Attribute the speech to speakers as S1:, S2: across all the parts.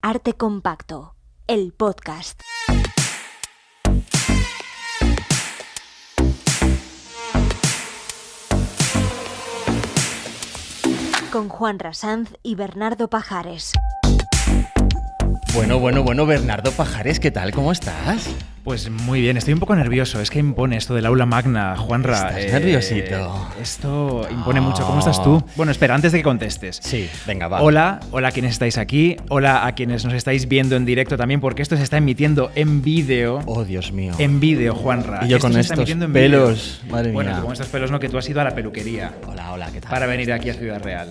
S1: Arte Compacto, el podcast. Con Juanra Sanz y Bernardo Pajares.
S2: Bueno, Bernardo Pajares, ¿qué tal? ¿Cómo estás?
S3: Pues muy bien, estoy un poco nervioso. Es que impone esto del aula magna, Juanra.
S2: ¿Estás nerviosito?
S3: Esto impone mucho. ¿Cómo estás tú? Bueno, espera, antes de que contestes.
S2: Sí, venga, va.
S3: Hola a quienes estáis aquí. Hola a quienes nos estáis viendo en directo también, porque esto se está emitiendo en vídeo.
S2: Oh, Dios mío.
S3: En vídeo, Juanra.
S2: Y yo
S3: Esto
S2: con
S3: se está
S2: estos
S3: emitiendo en
S2: pelos,
S3: vídeo.
S2: madre mía.
S3: Bueno, tú con estos pelos no, que tú has ido a la peluquería.
S2: Hola, ¿qué tal?
S3: Para venir aquí a Ciudad Real.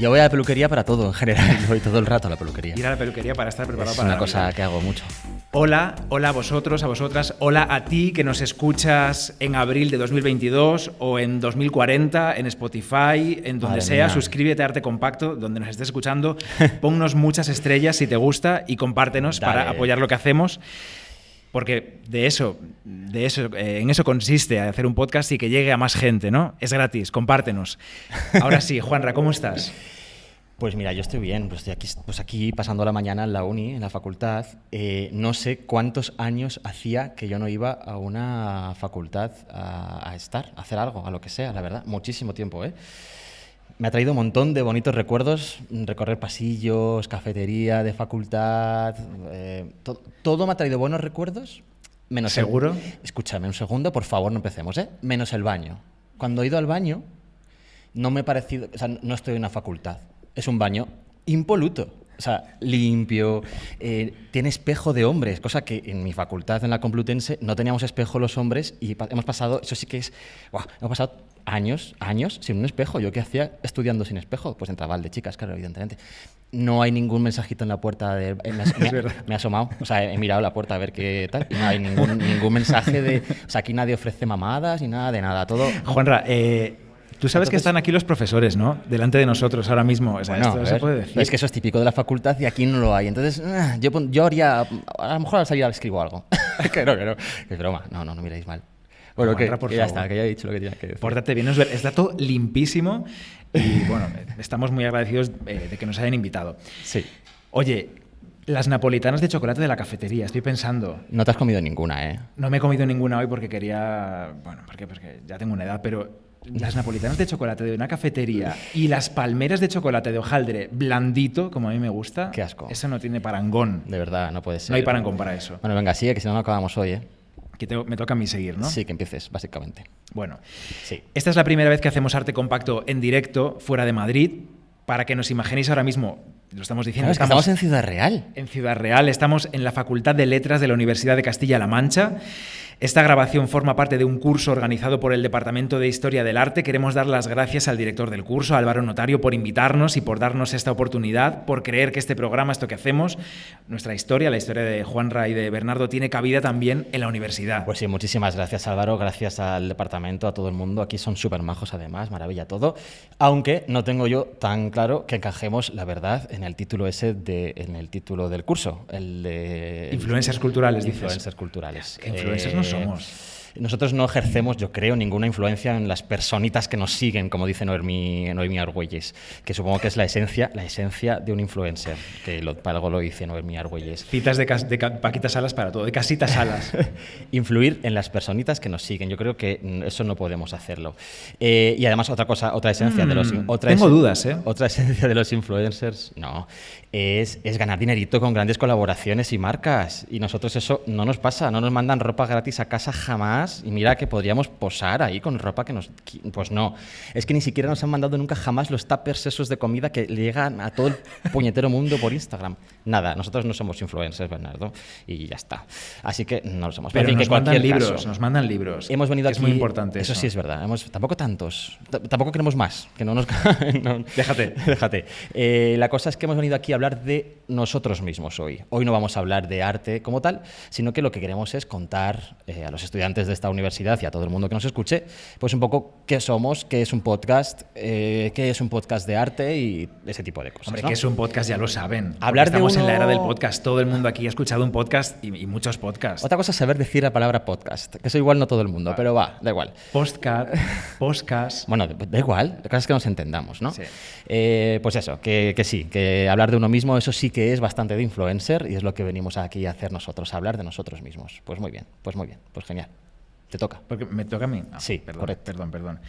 S2: Yo voy a la peluquería para todo, en general. Voy todo el rato a la peluquería.
S3: Ir a la peluquería para estar preparado
S2: Es
S3: para
S2: una
S3: la
S2: cosa
S3: vida.
S2: que hago mucho.
S3: Hola a vosotros, a vosotras. Hola a ti que nos escuchas en abril de 2022 o en 2040 en Spotify, en donde
S2: Madre
S3: sea.
S2: mía.
S3: Suscríbete a Arte Compacto, donde nos estés escuchando. Ponnos muchas estrellas si te gusta y compártenos
S2: Dale.
S3: para apoyar lo que hacemos. Porque en eso consiste hacer un podcast y que llegue a más gente, ¿no? Es gratis, compártenos. Ahora sí, Juanra, ¿cómo estás?
S2: Pues mira, yo estoy bien, estoy aquí pasando la mañana en la uni, en la facultad. No sé cuántos años hacía que yo no iba a una facultad a hacer algo, a lo que sea, la verdad. Muchísimo tiempo, ¿eh? Me ha traído un montón de bonitos recuerdos, recorrer pasillos, cafetería de facultad, todo me ha traído buenos recuerdos, menos
S3: ¿Seguro?
S2: Escúchame un segundo, por favor, no empecemos, ¿eh? Menos el baño. Cuando he ido al baño, no me ha parecido, o sea, no estoy en una facultad, es un baño impoluto. O sea, limpio, tiene espejo de hombres, cosa que en mi facultad, en la Complutense, no teníamos espejo los hombres y hemos pasado, eso sí que es, hemos pasado años sin un espejo. ¿Yo qué hacía estudiando sin espejo? Pues entraba al de chicas, claro, evidentemente. No hay ningún mensajito en la puerta. Me he asomado, o sea, he mirado la puerta a ver qué tal y no hay ningún mensaje de... O sea, aquí nadie ofrece mamadas ni nada de nada, todo...
S3: Juanra, tú sabes que están aquí los profesores, ¿no? Delante de nosotros ahora mismo. O sea,
S2: Bueno,
S3: esto
S2: a
S3: se
S2: ver,
S3: puede decir.
S2: es que eso es típico de la facultad y aquí no lo hay. Entonces, yo haría... A lo mejor al salir escribo algo. que no. Que es broma. No miréis mal. Bueno,
S3: Juanra, por
S2: que ya
S3: favor.
S2: está, que ya he dicho lo que tenía que decir.
S3: Pórtate bien, está todo limpísimo y bueno, estamos muy agradecidos de que nos hayan invitado.
S2: Sí.
S3: Oye, las napolitanas de chocolate de la cafetería, estoy pensando.
S2: No te has comido ninguna, ¿eh?
S3: No me he comido ninguna hoy porque quería... Bueno, porque ya tengo una edad, pero las napolitanas de chocolate de una cafetería y las palmeras de chocolate de hojaldre blandito, como a mí me gusta...
S2: Qué asco.
S3: Eso no tiene parangón.
S2: De verdad, no puede ser.
S3: No hay parangón para eso.
S2: Bueno, venga, sigue, que si no, no acabamos hoy, ¿eh?
S3: Me toca a mí seguir, ¿no?
S2: Sí, que empieces, básicamente.
S3: Bueno,
S2: Sí.
S3: esta es la primera vez que hacemos Arte Compacto en directo fuera de Madrid. Para que nos imaginéis ahora mismo, lo estamos diciendo,
S2: Claro, es que estamos en Ciudad Real.
S3: en Ciudad Real, estamos en la Facultad de Letras de la Universidad de Castilla-La Mancha. Esta grabación forma parte de un curso organizado por el Departamento de Historia del Arte. Queremos dar las gracias al director del curso, Álvaro Notario, por invitarnos y por darnos esta oportunidad, por creer que este programa, esto que hacemos, nuestra historia, la historia de Juanra y de Bernardo, tiene cabida también en la universidad.
S2: Pues sí, muchísimas gracias, Álvaro, gracias al departamento, a todo el mundo. Aquí son súper majos, además, maravilla todo. Aunque no tengo yo tan claro que encajemos, la verdad, en el título en el título del curso, el de...
S3: Influencers culturales, dices.
S2: Influencers culturales.
S3: ¿Qué influencers no somos?
S2: Nosotros no ejercemos, yo creo, ninguna influencia en las personitas que nos siguen, como dice Noemí Argüelles, que supongo que es la esencia de un influencer, que para algo lo dice Noemí Argüelles.
S3: Citas de Paquita Salas para todo, de Casita Salas.
S2: Influir en las personitas que nos siguen. Yo creo que eso no podemos hacerlo. Y además otra esencia de los...
S3: Tengo dudas, ¿eh?
S2: Otra esencia de los influencers, no, es ganar dinerito con grandes colaboraciones y marcas. Y nosotros eso no nos pasa, no nos mandan ropa gratis a casa jamás. Y mira que podríamos posar ahí con ropa que nos... Pues no, es que ni siquiera nos han mandado nunca jamás los tuppers esos de comida que llegan a todo el puñetero mundo por Instagram. Nada, nosotros no somos influencers, Bernardo, y ya está. Así que no lo somos.
S3: Pero
S2: en
S3: nos
S2: cualquier
S3: mandan libros,
S2: caso,
S3: nos mandan libros.
S2: hemos venido
S3: es
S2: aquí...
S3: muy importante eso.
S2: Eso sí es verdad. Tampoco tantos. Tampoco queremos más. Que no nos... no. Déjate. La cosa es que hemos venido aquí a hablar de nosotros mismos hoy. Hoy no vamos a hablar de arte como tal, sino que lo que queremos es contar a los estudiantes de esta universidad y a todo el mundo que nos escuche, pues un poco qué somos, qué es un podcast de arte y ese tipo de cosas.
S3: Hombre,
S2: ¿no?
S3: que es un podcast ya lo saben.
S2: Hablar de
S3: estamos en la
S2: uno-
S3: era del podcast. Todo el mundo aquí ha escuchado un podcast y muchos podcasts.
S2: Otra cosa es saber decir la palabra podcast, que eso igual no todo el mundo, pero da igual.
S3: Podcast.
S2: Bueno, da igual, la cosa es que nos entendamos, ¿no?
S3: Sí.
S2: Pues eso, que sí, que hablar de uno mismo, eso sí que es bastante de influencer y es lo que venimos aquí a hacer nosotros, a hablar de nosotros mismos. Pues muy bien, pues genial. Te toca.
S3: Porque me toca a mí.
S2: Sí,
S3: perdón,
S2: correcto.
S3: Perdón.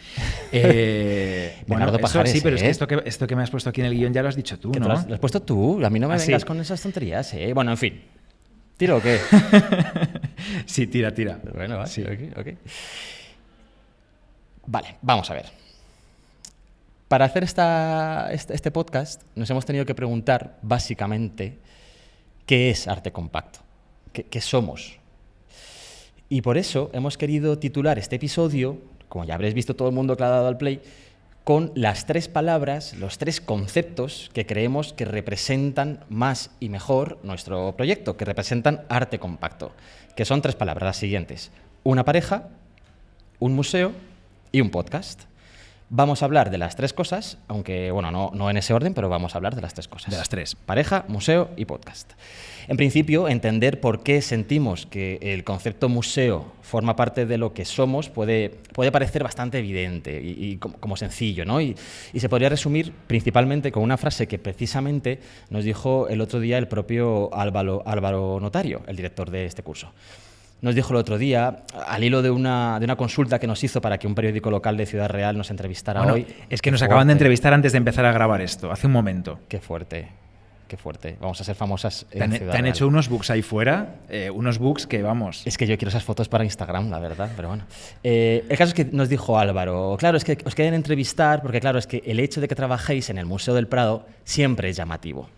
S2: Bernardo
S3: eso
S2: Pajares,
S3: sí, pero es que
S2: ¿eh?
S3: esto que me has puesto aquí en el guión ya lo has dicho tú,
S2: Que
S3: ¿no?
S2: lo has puesto tú, a mí no me
S3: ¿Ah,
S2: vengas
S3: sí?
S2: con esas tonterías, ¿eh? Bueno, en fin. ¿Tiro o qué?
S3: Sí, tira.
S2: Bueno, vale,
S3: Sí.
S2: ok. Vale, vamos a ver. Para hacer este podcast nos hemos tenido que preguntar, básicamente, ¿qué es arte compacto? ¿Qué somos? Y por eso hemos querido titular este episodio, como ya habréis visto todo el mundo que le ha dado al play, con las 3 palabras, los 3 conceptos que creemos que representan más y mejor nuestro proyecto, que representan arte compacto, que son 3 palabras, las siguientes: una pareja, un museo y un podcast. Vamos a hablar de las 3 cosas, aunque bueno, no en ese orden, pero vamos a hablar de las 3 cosas.
S3: De las 3.
S2: Pareja, museo y podcast. En principio, entender por qué sentimos que el concepto museo forma parte de lo que somos puede parecer bastante evidente y como sencillo, ¿no? Y se podría resumir principalmente con una frase que precisamente nos dijo el otro día el propio Álvaro Notario, el director de este curso. Nos dijo el otro día, al hilo de una consulta que nos hizo para que un periódico local de Ciudad Real nos entrevistara
S3: Bueno,
S2: hoy.
S3: es que nos acaban de entrevistar antes de empezar a grabar esto, hace un momento.
S2: Qué fuerte. Vamos a ser famosas
S3: Te
S2: en
S3: han
S2: Ciudad Real.
S3: hecho unos books ahí fuera, unos books que vamos.
S2: Es que yo quiero esas fotos para Instagram, la verdad, pero bueno. El caso es que nos dijo Álvaro, claro, es que os quieren entrevistar porque, claro, es que el hecho de que trabajéis en el Museo del Prado siempre es llamativo.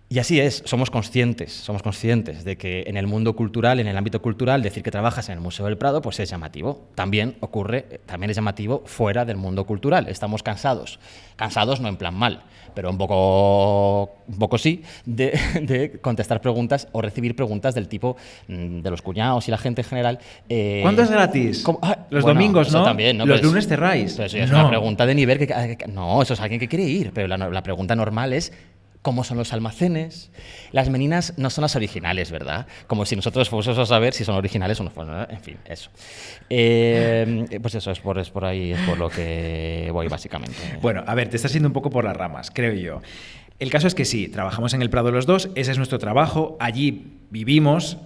S2: Y así es, somos conscientes de que en el mundo cultural, en el ámbito cultural, decir que trabajas en el Museo del Prado, pues es llamativo. También es llamativo fuera del mundo cultural. Estamos cansados no en plan mal, pero un poco sí, de contestar preguntas o recibir preguntas del tipo de los cuñados y la gente en general.
S3: ¿Cuánto es gratis? Los domingos,
S2: eso
S3: ¿no?
S2: también, ¿no?
S3: Los
S2: Pero
S3: lunes cerráis.
S2: Pero eso ya es
S3: No.
S2: una pregunta de nivel no, eso es alguien que quiere ir, pero la pregunta normal es: ¿cómo son los almacenes? Las meninas no son las originales, ¿verdad? Como si nosotros fuésemos a saber si son originales o no. En fin, eso. Pues eso, es por ahí, es por lo que voy, básicamente.
S3: Bueno, a ver, te estás yendo un poco por las ramas, creo yo. El caso es que sí, trabajamos en el Prado los dos, ese es nuestro trabajo, allí vivimos,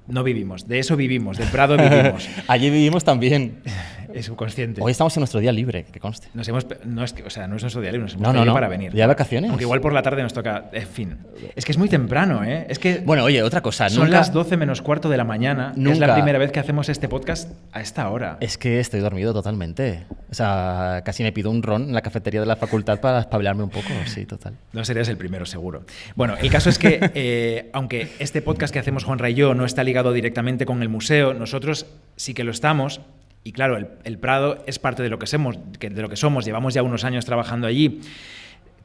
S3: no vivimos, de eso vivimos, del Prado vivimos.
S2: Allí vivimos también.
S3: Es subconsciente.
S2: Hoy estamos en nuestro día libre, que conste.
S3: No es nuestro día libre, nos hemos
S2: No,
S3: pedido para venir.
S2: ¿Ya vacaciones?
S3: Aunque igual por la tarde nos toca, en fin. Es que es muy temprano, ¿eh? Es que
S2: Bueno, oye, otra cosa.
S3: son las 12 menos cuarto de la mañana. Es la
S2: Nunca.
S3: primera vez que hacemos este podcast a esta hora.
S2: Es que estoy dormido totalmente. O sea, casi me pido un ron en la cafetería de la facultad para espabilarme un poco. Sí, total.
S3: No serías el primero, seguro. Bueno, el caso es que, aunque este podcast que hacemos Juanra y yo no está ligado directamente con el museo, nosotros sí que lo estamos. Y claro, el Prado es parte de lo que somos, llevamos ya unos años trabajando allí.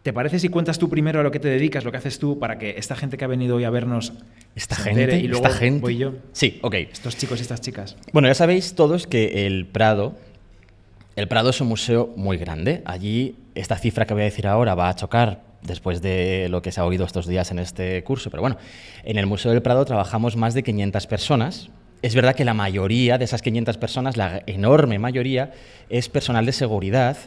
S3: ¿Te parece si cuentas tú primero a lo que te dedicas, lo que haces tú, para que esta gente que ha venido hoy a vernos se entere y luego voy yo?
S2: Sí, ok.
S3: Estos chicos y estas chicas.
S2: Bueno, ya sabéis todos que el Prado es un museo muy grande. Allí, esta cifra que voy a decir ahora va a chocar después de lo que se ha oído estos días en este curso, pero bueno, en el Museo del Prado trabajamos más de 500 personas. Es verdad que la mayoría de esas 500 personas, la enorme mayoría, es personal de seguridad,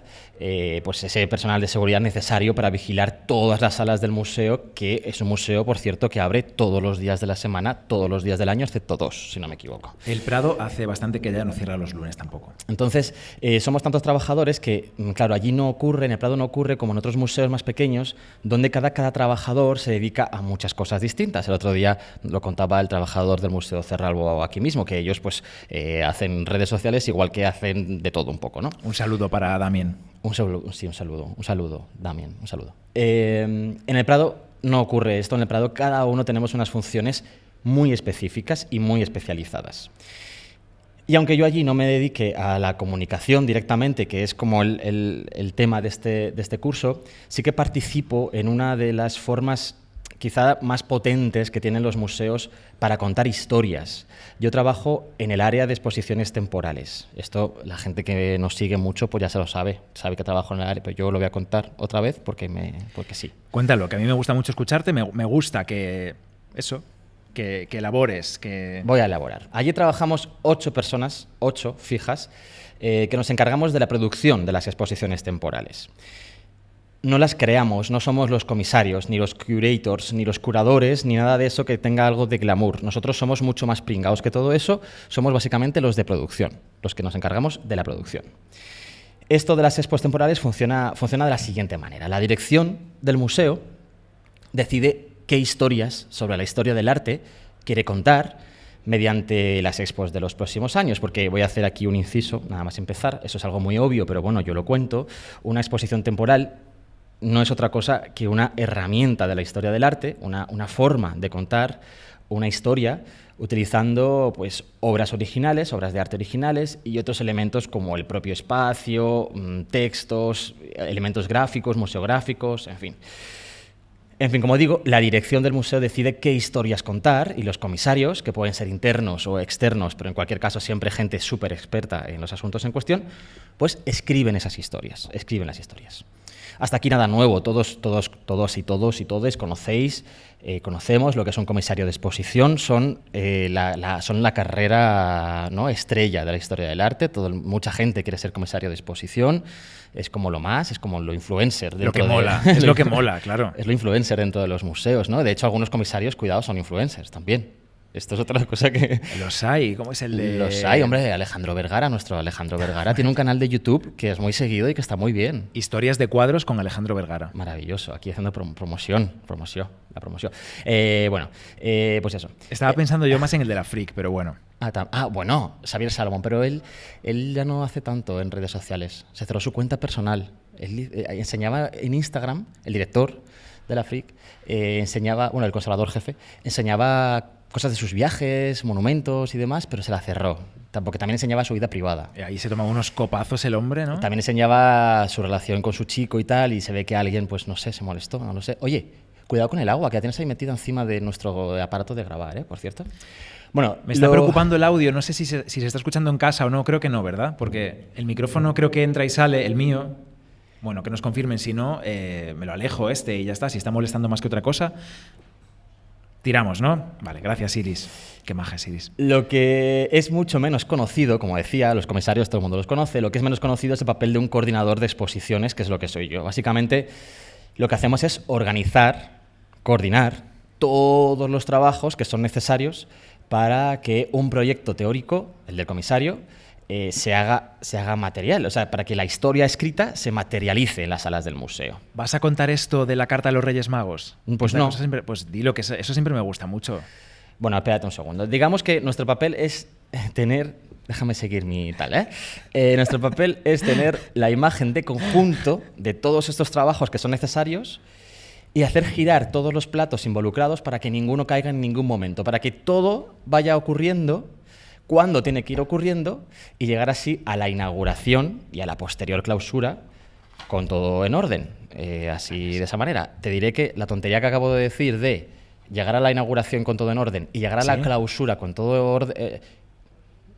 S2: pues ese personal de seguridad necesario para vigilar todas las salas del museo, que es un museo, por cierto, que abre todos los días de la semana, todos los días del año, excepto 2, si no me equivoco.
S3: El Prado hace bastante que ya no cierra los lunes tampoco.
S2: Entonces, somos tantos trabajadores que, claro, allí no ocurre, en el Prado no ocurre como en otros museos más pequeños, donde cada trabajador se dedica a muchas cosas distintas. El otro día lo contaba el trabajador del Museo Cerralbo aquí mismo, que ellos pues hacen redes sociales igual que hacen de todo un poco, ¿no?
S3: Un saludo para Damien.
S2: Un saludo, Damien, un saludo. En el Prado no ocurre esto, en el Prado cada uno tenemos unas funciones muy específicas y muy especializadas. Y aunque yo allí no me dedique a la comunicación directamente, que es como el tema de este curso, sí que participo en una de las formas quizá más potentes que tienen los museos para contar historias. Yo trabajo en el área de exposiciones temporales. Esto la gente que nos sigue mucho pues ya se lo sabe que trabajo en el área, pero yo lo voy a contar otra vez porque sí.
S3: Cuéntalo, que a mí me gusta mucho escucharte, me gusta que elabores.
S2: Voy a elaborar. Allí trabajamos 8 personas, 8 fijas, que nos encargamos de la producción de las exposiciones temporales. No las creamos, no somos los comisarios, ni los curators, ni los curadores, ni nada de eso que tenga algo de glamour. Nosotros somos mucho más pringados que todo eso, somos básicamente los de producción, los que nos encargamos de la producción. Esto de las expos temporales funciona de la siguiente manera. La dirección del museo decide qué historias sobre la historia del arte quiere contar mediante las expos de los próximos años, porque voy a hacer aquí un inciso, nada más empezar, eso es algo muy obvio, pero bueno, yo lo cuento. Una exposición temporal no es otra cosa que una herramienta de la historia del arte, una forma de contar una historia utilizando pues, obras originales, obras de arte originales y otros elementos como el propio espacio, textos, elementos gráficos, museográficos, en fin. En fin, como digo, la dirección del museo decide qué historias contar y los comisarios, que pueden ser internos o externos, pero en cualquier caso siempre gente súper experta en los asuntos en cuestión, pues escriben esas historias, escriben las historias. Hasta aquí nada nuevo, todos y todes conocemos lo que es un comisario de exposición, son la carrera, ¿no?, estrella de la historia del arte. Mucha gente quiere ser comisario de exposición, es como lo más, es como lo influencer.
S3: Lo que mola, es lo que mola, claro.
S2: Es lo influencer dentro de los museos, ¿no? De hecho, algunos comisarios, cuidado, son influencers también. Esto es otra cosa que...
S3: Los hay, ¿cómo es el de...?
S2: Los hay, hombre, Alejandro Vergara, nuestro Alejandro Vergara, tiene un canal de YouTube que es muy seguido y que está muy bien.
S3: Historias de cuadros con Alejandro Vergara.
S2: Maravilloso, aquí haciendo promoción. Pues eso.
S3: Estaba pensando yo más en el de la Freak, pero bueno.
S2: Bueno, Xavier Salomón, pero él ya no hace tanto en redes sociales, se cerró su cuenta personal. Él enseñaba en Instagram, el director de la Freak, el conservador jefe, enseñaba cosas de sus viajes, monumentos y demás, pero se la cerró. Porque también enseñaba su vida privada.
S3: Y ahí se tomaba unos copazos el hombre, ¿no?
S2: También enseñaba su relación con su chico y tal, y se ve que alguien, pues no sé, se molestó, no lo sé. Oye, cuidado con el agua, que la tienes ahí metida encima de nuestro aparato de grabar, por cierto. Bueno,
S3: me está preocupando el audio, no sé si se está escuchando en casa o no, creo que no, ¿verdad? Porque el micrófono creo que entra y sale, el mío... Bueno, que nos confirmen, si no, me lo alejo y ya está, si está molestando más que otra cosa... Tiramos, ¿no? Vale, gracias, Iris. Qué maja es Iris.
S2: Lo que es mucho menos conocido, como decía, los comisarios todo el mundo los conoce, lo que es menos conocido es el papel de un coordinador de exposiciones, que es lo que soy yo. Básicamente, lo que hacemos es organizar, coordinar todos los trabajos que son necesarios para que un proyecto teórico, el del comisario, se haga material, o sea, para que la historia escrita se materialice en las salas del museo.
S3: ¿Vas a contar esto de la carta de los Reyes Magos?
S2: Pues no.
S3: Pues dilo, que eso siempre me gusta mucho.
S2: Bueno, espérate un segundo. Digamos que nuestro papel es tener... Déjame seguir mi tal, nuestro papel es tener la imagen de conjunto de todos estos trabajos que son necesarios y hacer girar todos los platos involucrados para que ninguno caiga en ningún momento, para que todo vaya ocurriendo cuando tiene que ir ocurriendo y llegar así a la inauguración y a la posterior clausura con todo en orden. Así, de esa manera. Te diré que la tontería que acabo de decir de llegar a la inauguración con todo en orden y llegar a la clausura con todo orden...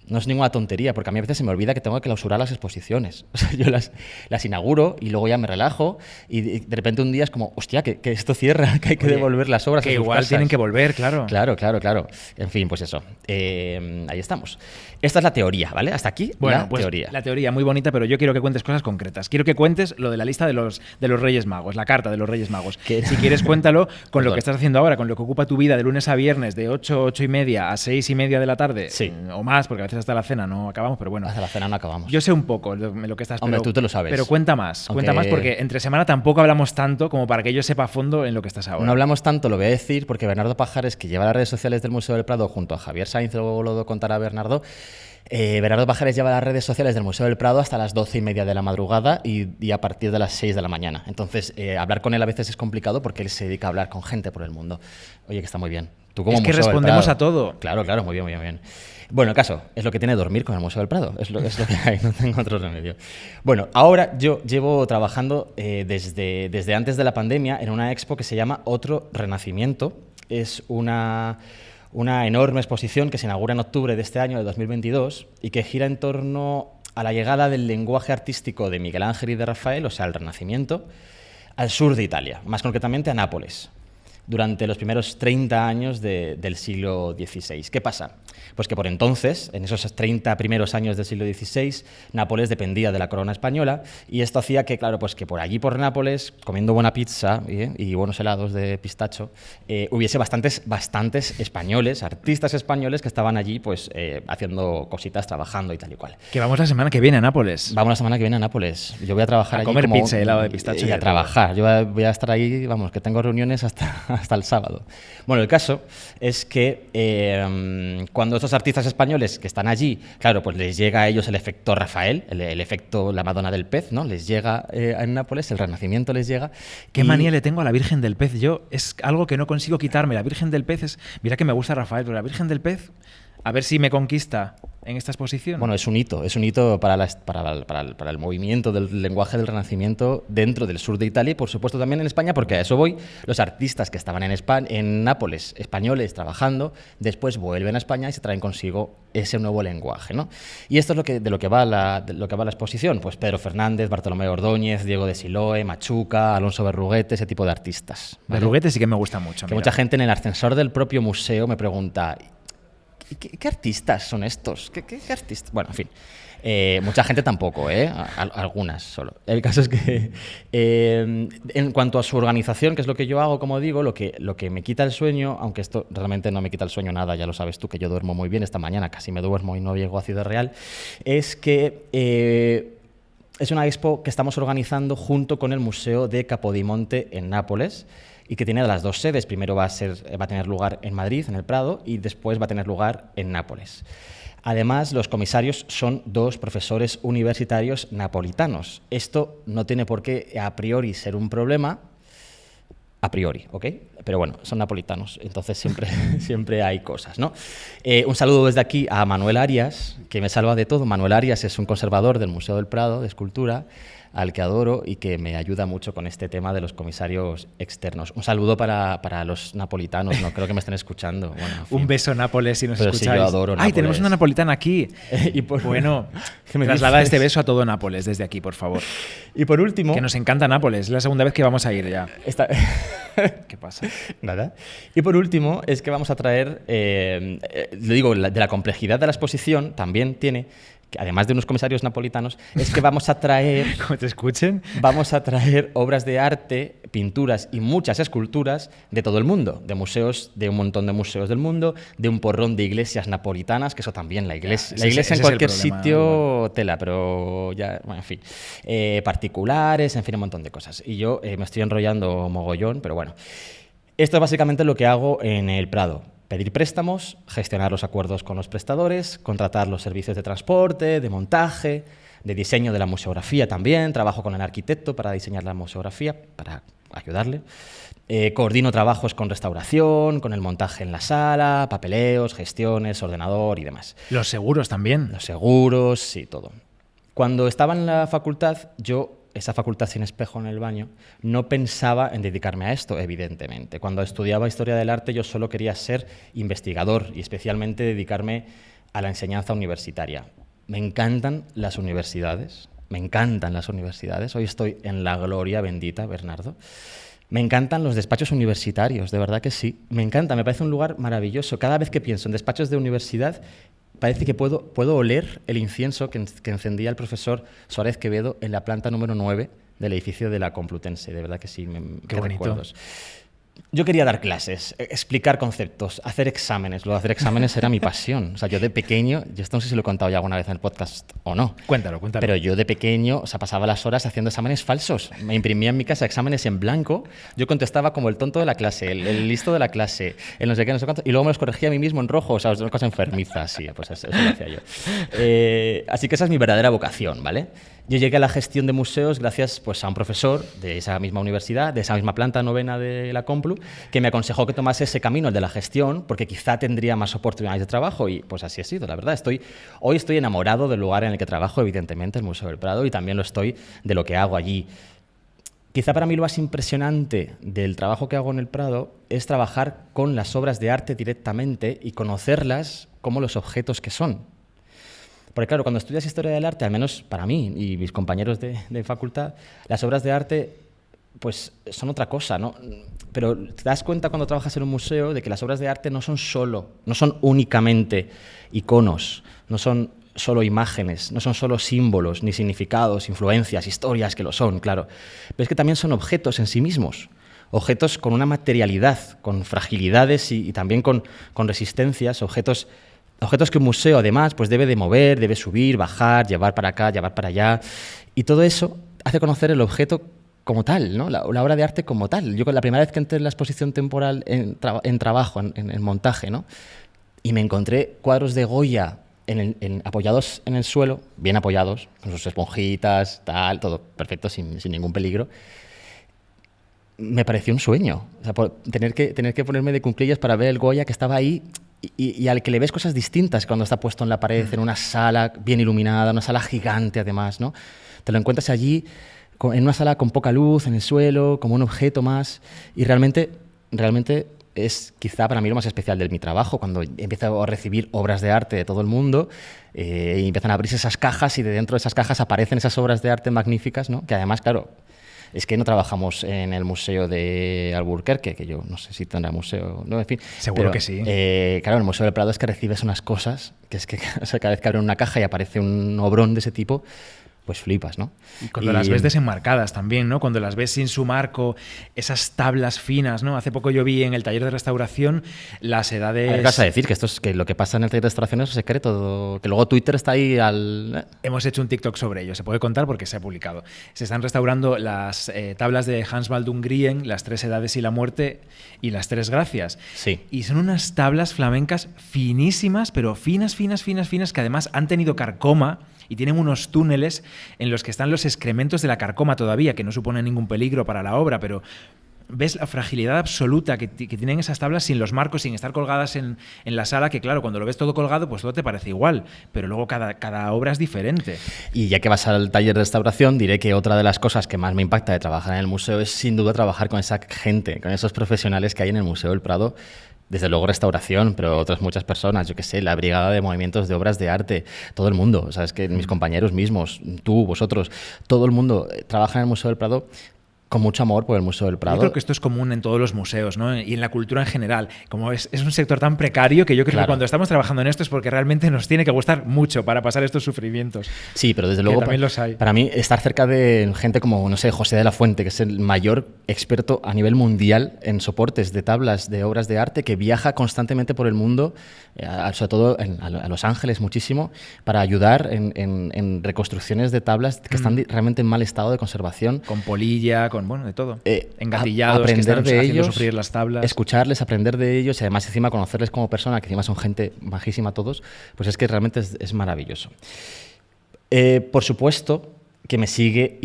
S2: no es ninguna tontería, porque a mí a veces se me olvida que tengo que clausurar las exposiciones. O sea, yo las inauguro y luego ya me relajo y de repente un día es como, hostia, que esto cierra, que hay que devolver las obras
S3: que
S2: a sus
S3: igual
S2: casas.
S3: Tienen que volver, claro.
S2: Claro. En fin, pues eso. Ahí estamos. Esta es la teoría, ¿vale? Hasta aquí teoría.
S3: La teoría, muy bonita, pero yo quiero que cuentes cosas concretas. Quiero que cuentes lo de la lista de los Reyes Magos, la carta de los Reyes Magos. Si quieres, cuéntalo con lo que estás haciendo ahora, con lo que ocupa tu vida de lunes a viernes, de 8:30 a 6:30 de la tarde,
S2: sí,
S3: o más, porque a veces hasta la cena no acabamos, pero bueno.
S2: Hasta la cena no acabamos.
S3: Yo sé un poco lo que estás...
S2: Hombre, tú te lo sabes.
S3: Pero cuenta más, porque entre semana tampoco hablamos tanto como para que yo sepa a fondo en lo que estás ahora.
S2: No hablamos tanto, lo voy a decir, porque Bernardo Pajares, que lleva las redes sociales del Museo del Prado junto a Javier Sainz, luego lo contará Bernardo, Bernardo Pajares lleva las redes sociales del Museo del Prado hasta las 12:30 de la madrugada y a partir de las 6 de la mañana. Entonces, hablar con él a veces es complicado porque él se dedica a hablar con gente por el mundo. Oye, que está muy bien. Tú como
S3: Es que
S2: Museo del
S3: respondemos
S2: Prado.
S3: a todo.
S2: Claro, claro, muy bien, muy bien, muy bien. Bueno, el caso, es lo que tiene dormir con el Museo del Prado, es lo que hay, no tengo otro remedio. Bueno, ahora yo llevo trabajando desde antes de la pandemia en una expo que se llama Otro Renacimiento. Es una enorme exposición que se inaugura en octubre de este año, de 2022, y que gira en torno a la llegada del lenguaje artístico de Miguel Ángel y de Rafael, o sea, el Renacimiento, al sur de Italia, más concretamente a Nápoles, durante los primeros 30 años del siglo XVI. ¿Qué pasa? Pues que por entonces, en esos 30 primeros años del siglo XVI, Nápoles dependía de la corona española, y esto hacía que, claro, pues que por allí, por Nápoles, comiendo buena pizza y buenos helados de pistacho, hubiese bastantes españoles, artistas españoles que estaban allí pues haciendo cositas, trabajando y tal y cual.
S3: Que vamos la semana que viene a Nápoles.
S2: Vamos la semana que viene a Nápoles. Yo voy a trabajar
S3: A
S2: allí
S3: comer
S2: como
S3: pizza y helado de pistacho
S2: y
S3: y
S2: a
S3: de
S2: trabajar. Yo voy a estar ahí, vamos, que tengo reuniones hasta el sábado. Bueno, el caso es que cuando estos artistas españoles que están allí, claro, pues les llega a ellos el efecto Rafael, el efecto la Madonna del pez, ¿no? Les llega en Nápoles, el Renacimiento les llega.
S3: Qué manía le tengo a la Virgen del Pez. Yo es algo que no consigo quitarme. La Virgen del Pez es... Mira que me gusta Rafael, pero la Virgen del Pez, a ver si me conquista en esta exposición.
S2: Bueno, es un hito para el movimiento del lenguaje del Renacimiento dentro del sur de Italia y, por supuesto, también en España, porque a eso voy. Los artistas que estaban en Nápoles, españoles, trabajando, después vuelven a España y se traen consigo ese nuevo lenguaje, ¿no? Y esto es de lo que va la exposición. Pues Pedro Fernández, Bartolomé Ordóñez, Diego de Siloe, Machuca, Alonso Berruguete, ese tipo de artistas, ¿vale?
S3: Berruguete sí que me gusta mucho.
S2: Que
S3: mira.
S2: mucha gente en el ascensor del propio museo me pregunta... ¿Qué artistas son estos? ¿Qué artistas? Bueno, en fin. Mucha gente tampoco, algunas solo. El caso es que en cuanto a su organización, que es lo que yo hago, como digo, lo que me quita el sueño, aunque esto realmente no me quita el sueño nada, ya lo sabes tú, que yo duermo muy bien, esta mañana casi me duermo y no llego a Ciudad Real, es que es una expo que estamos organizando junto con el Museo de Capodimonte en Nápoles, y que tiene las dos sedes. Primero va a tener lugar en Madrid, en el Prado, y después va a tener lugar en Nápoles. Además, los comisarios son dos profesores universitarios napolitanos. Esto no tiene por qué a priori ser un problema, a priori, ¿ok? Pero bueno, son napolitanos, entonces siempre hay cosas, ¿no? Un saludo desde aquí a Manuel Arias, que me salva de todo. Manuel Arias es un conservador del Museo del Prado de Escultura, al que adoro y que me ayuda mucho con este tema de los comisarios externos. Un saludo para los napolitanos, no creo que me estén escuchando. Bueno, en fin.
S3: Un beso, Nápoles, si nos
S2: Pero
S3: escucháis.
S2: sí, yo adoro Nápoles.
S3: ¡Ay, tenemos una napolitana aquí! Bueno,
S2: ¿qué me
S3: traslada
S2: dices?
S3: este beso a todo Nápoles desde aquí, por favor.
S2: Y por último...
S3: Que nos encanta Nápoles, es la segunda vez que vamos a ir ya. ¿Qué pasa?
S2: Nada. Y por último, es que vamos a traer, lo digo, de la complejidad de la exposición también tiene, que además de unos comisarios napolitanos, es que vamos a traer...
S3: ¿Cómo te escuchen?
S2: Vamos a traer obras de arte, pinturas y muchas esculturas de todo el mundo, de museos, de un montón de museos del mundo, de un porrón de iglesias napolitanas, que eso también, la iglesia
S3: ese
S2: en
S3: es
S2: cualquier
S3: el problema,
S2: sitio, tela, pero ya, bueno, en fin, particulares, en fin, un montón de cosas. Y yo me estoy enrollando mogollón, pero bueno. Esto es básicamente lo que hago en el Prado. Pedir préstamos, gestionar los acuerdos con los prestadores, contratar los servicios de transporte, de montaje, de diseño de la museografía también. Trabajo con el arquitecto para diseñar la museografía, para ayudarle. Coordino trabajos con restauración, con el montaje en la sala, papeleos, gestiones, ordenador y demás.
S3: Los seguros también.
S2: Los seguros, sí, todo. Cuando estaba en la facultad, esa facultad sin espejo en el baño, no pensaba en dedicarme a esto, evidentemente. Cuando estudiaba Historia del Arte yo solo quería ser investigador y especialmente dedicarme a la enseñanza universitaria. Me encantan las universidades, Hoy estoy en la gloria bendita, Bernardo. Me encantan los despachos universitarios, de verdad que sí. Me encanta, me parece un lugar maravilloso. Cada vez que pienso en despachos de universidad, parece que puedo oler el incienso que encendía el profesor Suárez Quevedo en la planta número 9 del edificio de la Complutense. De verdad que sí,
S3: qué bonito.
S2: Recuerdos. Yo quería dar clases, explicar conceptos, hacer exámenes. Lo de hacer exámenes era mi pasión. O sea, yo de pequeño, yo esto no sé si lo he contado ya alguna vez en el podcast o no.
S3: Cuéntalo.
S2: Pero yo de pequeño, o sea, pasaba las horas haciendo exámenes falsos. Me imprimía en mi casa exámenes en blanco. Yo contestaba como el tonto de la clase, el listo de la clase, el no sé qué, no sé cuánto. Y luego me los corregía a mí mismo en rojo. O sea, una cosa enfermiza, sí, pues eso lo hacía yo. Así que esa es mi verdadera vocación, ¿vale? Yo llegué a la gestión de museos gracias pues, a un profesor de esa misma universidad, de esa misma planta novena de la Complu, que me aconsejó que tomase ese camino, el de la gestión, porque quizá tendría más oportunidades de trabajo y pues así ha sido, la verdad. Hoy estoy enamorado del lugar en el que trabajo, evidentemente, el Museo del Prado, y también lo estoy de lo que hago allí. Quizá para mí lo más impresionante del trabajo que hago en el Prado es trabajar con las obras de arte directamente y conocerlas como los objetos que son. Porque claro, cuando estudias historia del arte, al menos para mí y mis compañeros de facultad, las obras de arte pues son otra cosa, ¿no? Pero te das cuenta cuando trabajas en un museo de que las obras de arte no son únicamente iconos, no son solo imágenes, no son solo símbolos, ni significados, influencias, historias, que lo son, claro. Pero es que también son objetos en sí mismos, objetos con una materialidad, con fragilidades y también con resistencias, objetos que un museo, además, pues debe de mover, debe subir, bajar, llevar para acá, llevar para allá. Y todo eso hace conocer el objeto como tal, ¿no? La obra de arte como tal. Yo la primera vez que entré en la exposición temporal en trabajo, en montaje, ¿no? Y me encontré cuadros de Goya apoyados en el suelo, bien apoyados, con sus esponjitas, tal, todo perfecto, sin ningún peligro. Me pareció un sueño. O sea, tener que ponerme de cuclillas para ver el Goya que estaba ahí y al que le ves cosas distintas cuando está puesto en la pared, en una sala bien iluminada, una sala gigante además, ¿no? Te lo encuentras allí, en una sala con poca luz, en el suelo, como un objeto más, y realmente es quizá para mí lo más especial de mi trabajo, cuando empiezo a recibir obras de arte de todo el mundo y empiezan a abrirse esas cajas y de dentro de esas cajas aparecen esas obras de arte magníficas, ¿no? Que además, claro, es que no trabajamos en el museo de Alburquerque, que yo no sé si tendrá museo, ¿no? En fin.
S3: Seguro que sí.
S2: Claro, en el Museo del Prado es que recibes unas cosas, que es que o sea, cada vez que abren una caja y aparece un obrón de ese tipo, pues flipas, ¿no?
S3: Y cuando las ves desenmarcadas también, ¿no? Cuando las ves sin su marco, esas tablas finas, ¿no? Hace poco yo vi en el taller de restauración las edades...
S2: ¿Qué vas a decir? Que lo que pasa en el taller de restauración es secreto, que luego Twitter está ahí al...
S3: Hemos hecho un TikTok sobre ello, se puede contar porque se ha publicado. Se están restaurando las tablas de Hans Baldung Grien, las 3 edades y la muerte y las 3 gracias.
S2: Sí.
S3: Y son unas tablas flamencas finísimas, pero finas, que además han tenido carcoma y tienen unos túneles en los que están los excrementos de la carcoma todavía, que no suponen ningún peligro para la obra, pero ves la fragilidad absoluta que tienen esas tablas sin los marcos, sin estar colgadas en la sala, que claro, cuando lo ves todo colgado, pues todo te parece igual, pero luego cada obra es diferente.
S2: Y ya que vas al taller de restauración, diré que otra de las cosas que más me impacta de trabajar en el museo es sin duda trabajar con esa gente, con esos profesionales que hay en el Museo del Prado. Desde luego restauración, pero otras muchas personas, yo qué sé, la brigada de movimientos de obras de arte, todo el mundo, o sea, es que mis compañeros mismos, tú, vosotros, todo el mundo trabaja en el Museo del Prado con mucho amor por el Museo del Prado.
S3: Yo creo que esto es común en todos los museos, ¿no? Y en la cultura en general. Como es un sector tan precario que yo creo que cuando estamos trabajando en esto es porque realmente nos tiene que gustar mucho para pasar estos sufrimientos.
S2: Sí, pero desde luego
S3: también los hay.
S2: Para mí estar cerca de gente como, no sé, José de la Fuente, que es el mayor experto a nivel mundial en soportes de tablas de obras de arte, que viaja constantemente por el mundo, sobre todo a Los Ángeles muchísimo, para ayudar en reconstrucciones de tablas que están realmente en mal estado de conservación.
S3: Con polilla, bueno, de todo. Engatillados,
S2: aprender
S3: que están
S2: de
S3: haciendo
S2: ellos,
S3: sufrir las tablas.
S2: Escucharles, aprender de ellos y además encima conocerles como persona, que encima son gente majísima todos, pues es que realmente es maravilloso. Por supuesto que me sigue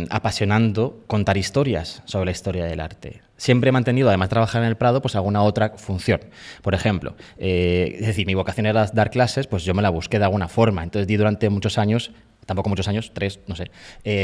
S2: apasionando contar historias sobre la historia del arte. Siempre he mantenido, además de trabajar en el Prado, pues alguna otra función. Por ejemplo, es decir, mi vocación era dar clases, pues yo me la busqué de alguna forma. Entonces di durante muchos años, tampoco muchos años, 3, no sé,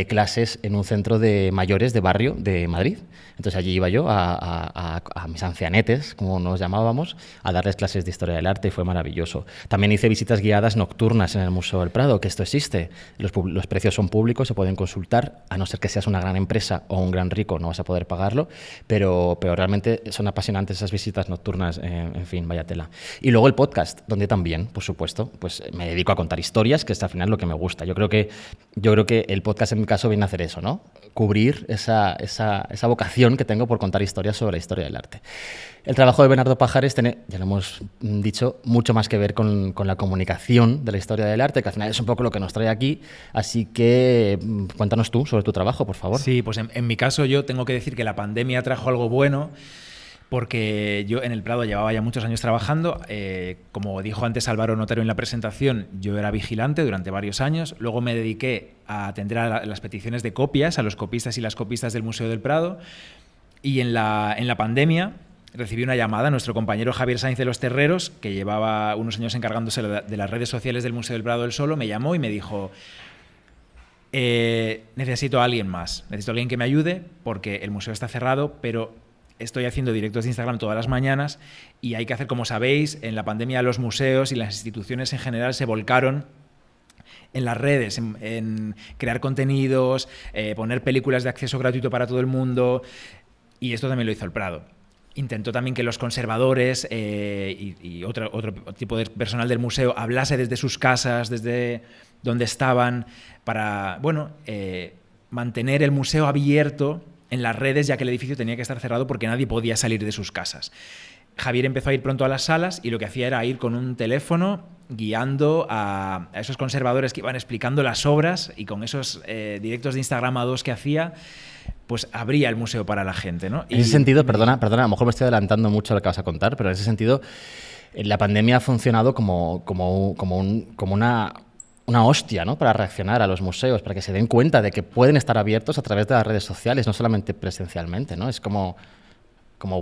S2: clases en un centro de mayores de barrio de Madrid. Entonces allí iba yo a mis ancianetes, como nos llamábamos, a darles clases de historia del arte y fue maravilloso. También hice visitas guiadas nocturnas en el Museo del Prado, que esto existe. Los precios son públicos, se pueden consultar, a no ser que seas una gran empresa o un gran rico, no vas a poder pagarlo, pero realmente son apasionantes esas visitas nocturnas, en fin, vaya tela. Y luego el podcast, donde también, por supuesto, pues me dedico a contar historias, que es al final lo que me gusta. Yo creo que el podcast en mi caso viene a hacer eso, ¿no? Cubrir esa vocación que tengo por contar historias sobre la historia del arte. El trabajo de Bernardo Pajares tiene, ya lo hemos dicho, mucho más que ver con la comunicación de la historia del arte, que al final es un poco lo que nos trae aquí. Así que cuéntanos tú sobre tu trabajo, por favor.
S3: Sí, pues en mi caso yo tengo que decir que la pandemia trajo algo bueno, Porque yo en el Prado llevaba ya muchos años trabajando. Como dijo antes Álvaro Notario en la presentación, yo era vigilante durante varios años. Luego me dediqué a atender a las peticiones de copias, a los copistas y las copistas del Museo del Prado. Y en la pandemia recibí una llamada. Nuestro compañero Javier Sainz de los Terreros, que llevaba unos años encargándose de las redes sociales del Museo del Prado él solo, me llamó y me dijo: necesito a alguien más. Necesito a alguien que me ayude porque el museo está cerrado, pero estoy haciendo directos de Instagram todas las mañanas y hay que hacer, como sabéis, en la pandemia los museos y las instituciones en general se volcaron en las redes, en crear contenidos, poner películas de acceso gratuito para todo el mundo, y esto también lo hizo el Prado. Intentó también que los conservadores y otro tipo de personal del museo hablase desde sus casas, desde donde estaban, para mantener el museo abierto en las redes, ya que el edificio tenía que estar cerrado porque nadie podía salir de sus casas. Javier empezó a ir pronto a las salas y lo que hacía era ir con un teléfono guiando a esos conservadores que iban explicando las obras, y con esos directos de Instagram a 2 que hacía, pues abría el museo para la gente, ¿no?
S2: En ese sentido, perdona, a lo mejor me estoy adelantando mucho a lo que vas a contar, pero en ese sentido la pandemia ha funcionado como una hostia, ¿no? Para reaccionar a los museos, para que se den cuenta de que pueden estar abiertos a través de las redes sociales, no solamente presencialmente, ¿no? Es como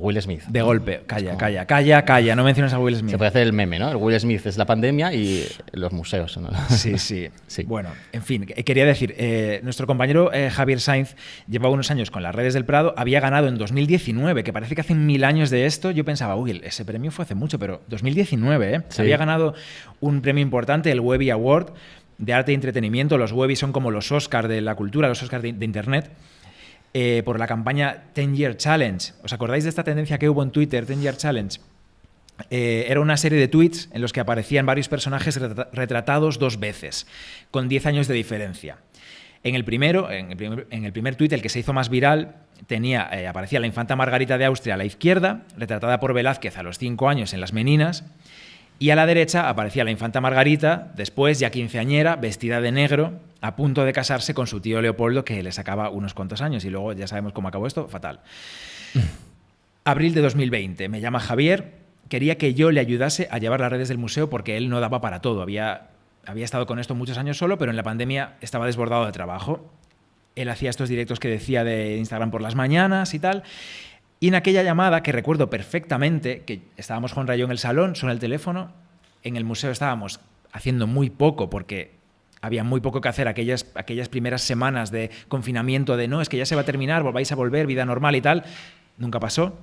S2: Will Smith.
S3: De golpe, calla, no menciones a Will Smith.
S2: Se puede hacer el meme, ¿no? El Will Smith es la pandemia y los museos, ¿no?
S3: Sí. Bueno, en fin, quería decir, nuestro compañero Javier Sainz llevaba unos años con las redes del Prado, había ganado en 2019, que parece que hace 1000 años de esto. Yo pensaba, uy, ese premio fue hace mucho, pero 2019, ¿eh? Sí. Había ganado un premio importante, el Webby Award, de arte y entretenimiento. Los Webby son como los Oscars de la cultura, los Oscars de Internet. Por la campaña 10 Year Challenge. ¿Os acordáis de esta tendencia que hubo en Twitter, 10 Year Challenge? Era una serie de tweets en los que aparecían varios personajes retratados 2 veces, con 10 años de diferencia. En el primer tuit, el que se hizo más viral, aparecía la infanta Margarita de Austria a la izquierda, retratada por Velázquez a los 5 años en Las Meninas, y a la derecha aparecía la infanta Margarita, después ya quinceañera, vestida de negro, a punto de casarse con su tío Leopoldo, que le sacaba unos cuantos años, y luego ya sabemos cómo acabó esto, fatal. Abril de 2020, me llama Javier, quería que yo le ayudase a llevar las redes del museo porque él no daba para todo, había estado con esto muchos años solo, pero en la pandemia estaba desbordado de trabajo. Él hacía estos directos que decía de Instagram por las mañanas y tal. Y en aquella llamada, que recuerdo perfectamente, que estábamos Juan Rayo en el salón, suena el teléfono, en el museo estábamos haciendo muy poco porque había muy poco que hacer aquellas primeras semanas de confinamiento, de no, es que ya se va a terminar, vais a volver, vida normal y tal. Nunca pasó,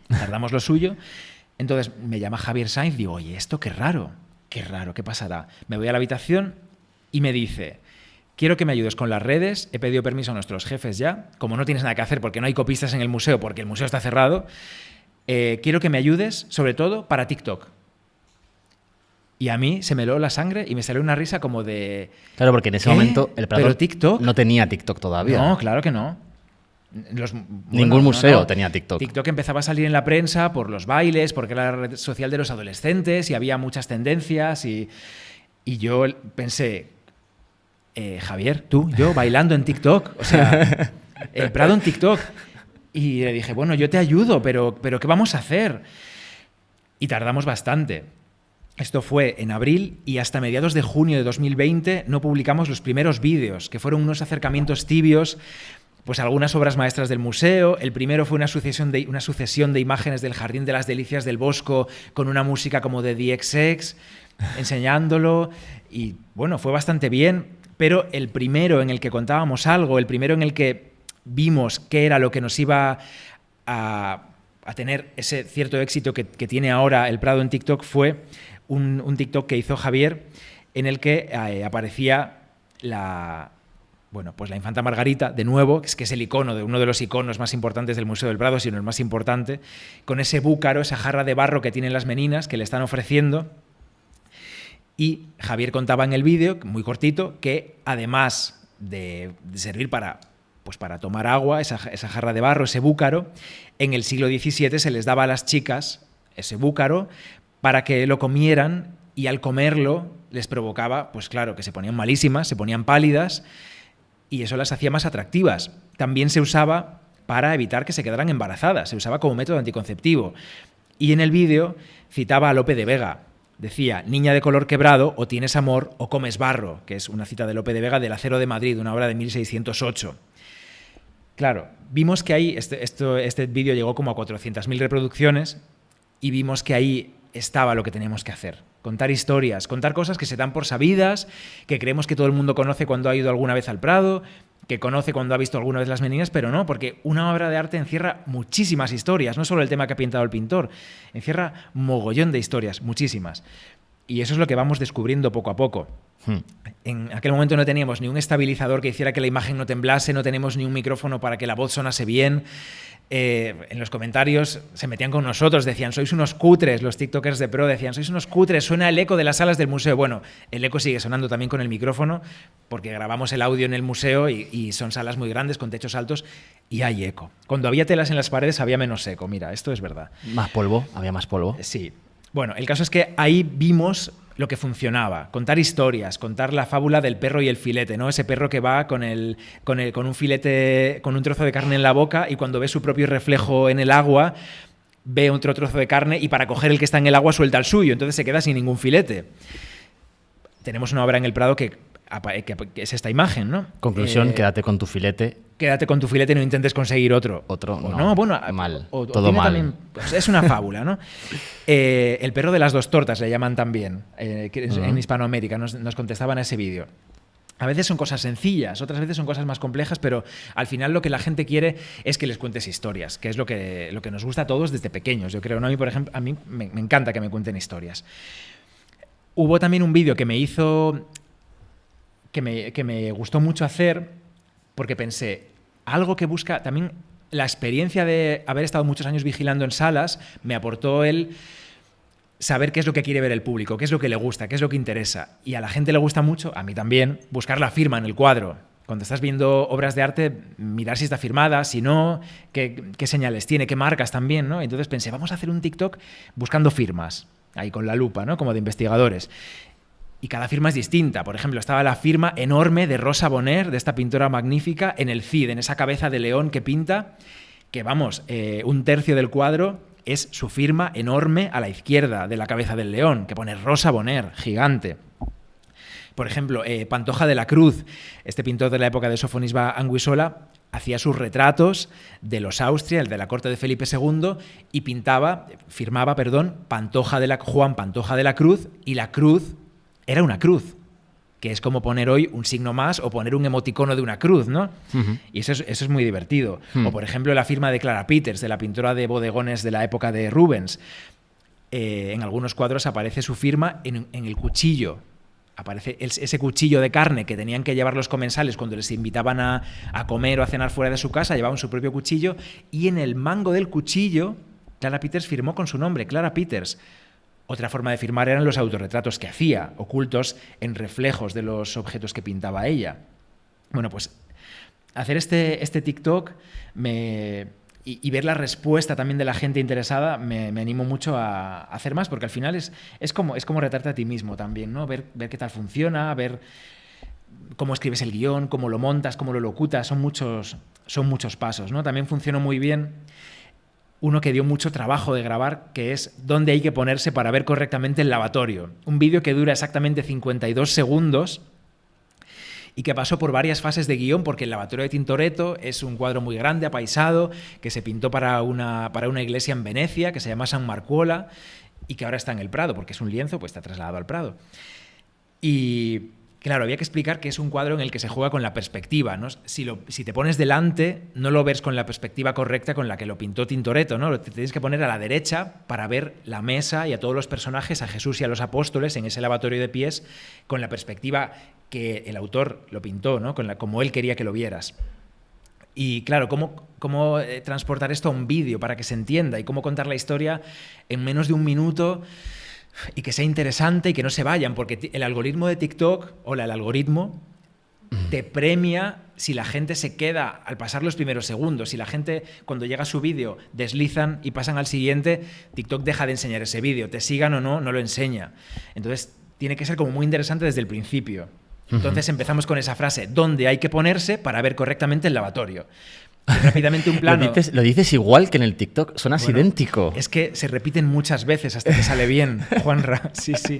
S3: tardamos lo suyo. Entonces me llama Javier Sainz, digo, oye, esto qué raro, ¿qué pasará? Me voy a la habitación y me dice: quiero que me ayudes con las redes, he pedido permiso a nuestros jefes ya, como no tienes nada que hacer porque no hay copistas en el museo, porque el museo está cerrado, quiero que me ayudes, sobre todo, para TikTok. Y a mí se me heló la sangre y me salió una risa como de...
S2: Claro, porque en ese momento el Prado
S3: ¿Pero TikTok?
S2: No tenía TikTok todavía.
S3: No, claro que no.
S2: Ningún museo tenía TikTok.
S3: TikTok empezaba a salir en la prensa por los bailes, porque era la red social de los adolescentes y había muchas tendencias y yo pensé... Javier, yo bailando en TikTok, o sea, el Prado en TikTok. Y le dije, bueno, yo te ayudo, pero ¿qué vamos a hacer? Y tardamos bastante. Esto fue en abril y hasta mediados de junio de 2020 no publicamos los primeros vídeos, que fueron unos acercamientos tibios, pues algunas obras maestras del museo. El primero fue una sucesión de imágenes del Jardín de las Delicias del Bosco con una música como de The XX, enseñándolo. Y bueno, fue bastante bien. Pero el primero en el que contábamos algo, el primero en el que vimos qué era lo que nos iba a tener ese cierto éxito que tiene ahora el Prado en TikTok, fue un TikTok que hizo Javier en el que aparecía la infanta Margarita, de nuevo, que es el icono de uno de los iconos más importantes del Museo del Prado, sino el más importante, con ese búcaro, esa jarra de barro que tienen las Meninas, que le están ofreciendo. Y Javier contaba en el vídeo, muy cortito, que además de servir para tomar agua, esa jarra de barro, ese búcaro, en el siglo XVII se les daba a las chicas ese búcaro para que lo comieran, y al comerlo les provocaba, pues claro, que se ponían malísimas, se ponían pálidas, y eso las hacía más atractivas. También se usaba para evitar que se quedaran embarazadas. Se usaba como método anticonceptivo. Y en el vídeo citaba a Lope de Vega. Decía, niña de color quebrado, o tienes amor o comes barro, que es una cita de Lope de Vega del Acero de Madrid, una obra de 1608. Claro, vimos que ahí, este vídeo llegó como a 400.000 reproducciones y vimos que ahí estaba lo que teníamos que hacer. Contar historias, contar cosas que se dan por sabidas, que creemos que todo el mundo conoce cuando ha ido alguna vez al Prado, que conoce cuando ha visto alguna vez Las Meninas, pero no, porque una obra de arte encierra muchísimas historias, no solo el tema que ha pintado el pintor, encierra mogollón de historias, muchísimas. Y eso es lo que vamos descubriendo poco a poco. En aquel momento no teníamos ni un estabilizador que hiciera que la imagen no temblase, no teníamos ni un micrófono para que la voz sonase bien. En los comentarios se metían con nosotros, decían, sois unos cutres, los tiktokers de pro decían, sois unos cutres, suena el eco de las salas del museo. Bueno, el eco sigue sonando también con el micrófono, porque grabamos el audio en el museo y son salas muy grandes, con techos altos, y hay eco. Cuando había telas en las paredes había menos eco, mira, esto es verdad.
S2: Más polvo, había más polvo.
S3: Sí. Bueno, el caso es que ahí vimos lo que funcionaba, contar historias, contar la fábula del perro y el filete, ¿no? Ese perro que va con un filete, con un trozo de carne en la boca, y cuando ve su propio reflejo en el agua, ve otro trozo de carne y para coger el que está en el agua suelta el suyo, entonces se queda sin ningún filete. Tenemos una obra en el Prado que es esta imagen, ¿no?
S2: Conclusión, quédate con tu filete.
S3: Quédate con tu filete y no intentes conseguir otro.
S2: Otro,
S3: o
S2: no,
S3: bueno,
S2: mal,
S3: o
S2: todo mal.
S3: También, pues es una fábula, ¿no? El perro de las dos tortas le llaman también, en Hispanoamérica, nos contestaban a ese vídeo. A veces son cosas sencillas, otras veces son cosas más complejas, pero al final lo que la gente quiere es que les cuentes historias, que es lo que nos gusta a todos desde pequeños, yo creo, ¿no? A mí, por ejemplo, a mí me encanta que me cuenten historias. Hubo también un vídeo que me hizo... que me gustó mucho hacer, porque pensé, algo que busca también la experiencia de haber estado muchos años vigilando en salas, me aportó el saber qué es lo que quiere ver el público, qué es lo que le gusta, qué es lo que interesa. Y a la gente le gusta mucho, a mí también, buscar la firma en el cuadro. Cuando estás viendo obras de arte, mirar si está firmada, si no, qué señales tiene, qué marcas también, ¿no? Entonces pensé, vamos a hacer un TikTok buscando firmas, ahí con la lupa, ¿no? Como de investigadores. Y cada firma es distinta. Por ejemplo, estaba la firma enorme de Rosa Bonheur, de esta pintora magnífica, en el Cid, en esa cabeza de león que pinta, que vamos, un tercio del cuadro es su firma enorme a la izquierda de la cabeza del león, que pone Rosa Bonheur, gigante. Por ejemplo, Pantoja de la Cruz, este pintor de la época de Sofonisba Anguissola, hacía sus retratos de los Austria, el de la corte de Felipe II, y firmaba, Juan Pantoja de la Cruz, y la cruz era una cruz, que es como poner hoy un signo más o poner un emoticono de una cruz, ¿no? Y eso es muy divertido. O, por ejemplo, la firma de Clara Peters, de la pintora de bodegones de la época de Rubens. En algunos cuadros aparece su firma en el cuchillo. Aparece ese cuchillo de carne que tenían que llevar los comensales cuando les invitaban a comer o a cenar fuera de su casa, llevaban su propio cuchillo, y en el mango del cuchillo Clara Peters firmó con su nombre, Clara Peters. Otra forma de firmar eran los autorretratos que hacía, ocultos en reflejos de los objetos que pintaba ella. Bueno, pues hacer este TikTok y ver la respuesta también de la gente interesada me animó mucho a hacer más, porque al final es como retarte a ti mismo también, ¿no? Ver qué tal funciona, ver cómo escribes el guión, cómo lo montas, cómo lo locutas, son muchos pasos, ¿no? También funcionó muy bien uno que dio mucho trabajo de grabar, que es dónde hay que ponerse para ver correctamente el lavatorio. Un vídeo que dura exactamente 52 segundos y que pasó por varias fases de guión, porque el lavatorio de Tintoretto es un cuadro muy grande, apaisado, que se pintó para una iglesia en Venecia, que se llama San Marcuola, y que ahora está en el Prado, porque es un lienzo, pues está trasladado al Prado. Y claro, había que explicar que es un cuadro en el que se juega con la perspectiva, ¿no? Si te pones delante, no lo ves con la perspectiva correcta con la que lo pintó Tintoretto, ¿no? Te tienes que poner a la derecha para ver la mesa y a todos los personajes, a Jesús y a los apóstoles, en ese lavatorio de pies, con la perspectiva que el autor lo pintó, ¿no? Como él quería que lo vieras. Y claro, ¿cómo transportar esto a un vídeo para que se entienda? Y cómo contar la historia en menos de un minuto y que sea interesante y que no se vayan, porque el algoritmo de TikTok, el algoritmo, te premia si la gente se queda al pasar los primeros segundos. Si la gente, cuando llega a su vídeo, deslizan y pasan al siguiente, TikTok deja de enseñar ese vídeo. Te sigan o no, no lo enseña. Entonces, tiene que ser como muy interesante desde el principio. Entonces empezamos con esa frase, ¿dónde hay que ponerse para ver correctamente el lavatorio? Rápidamente un plano.
S2: Lo dices igual que en el TikTok, sonas idéntico.
S3: Es que se repiten muchas veces hasta que sale bien, Juanra. Sí, sí.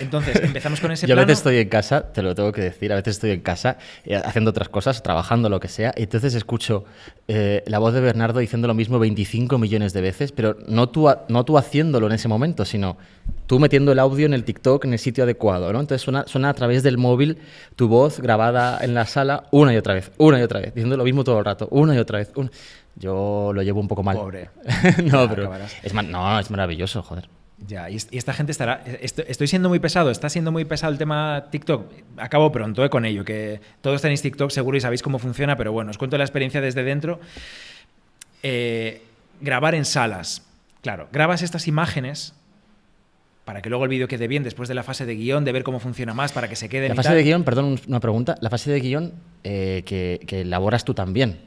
S3: Entonces, empezamos con ese
S2: Yo
S3: plano.
S2: a veces estoy en casa, te lo tengo que decir, a veces estoy en casa haciendo otras cosas, trabajando, lo que sea, y entonces escucho la voz de Bernardo diciendo lo mismo 25 millones de veces, pero no tú haciéndolo en ese momento, sino tú metiendo el audio en el TikTok en el sitio adecuado, ¿no? Entonces suena a través del móvil tu voz grabada en la sala una y otra vez, diciendo lo mismo todo el rato, una y otra vez. Yo lo llevo un poco mal.
S3: Pobre.
S2: No,
S3: Ya
S2: pero
S3: acabarás.
S2: es maravilloso, joder.
S3: Ya, y esta gente estará... Estoy siendo muy pesado, está siendo muy pesado el tema TikTok. Acabo pronto con ello, que todos tenéis TikTok seguro y sabéis cómo funciona, pero bueno, os cuento la experiencia desde dentro. Grabar en salas. Claro, grabas estas imágenes para que luego el vídeo quede bien después de la fase de guión, de ver cómo funciona más, para que se quede
S2: La fase de guión, perdón, una pregunta, la fase de guión que elaboras tú también.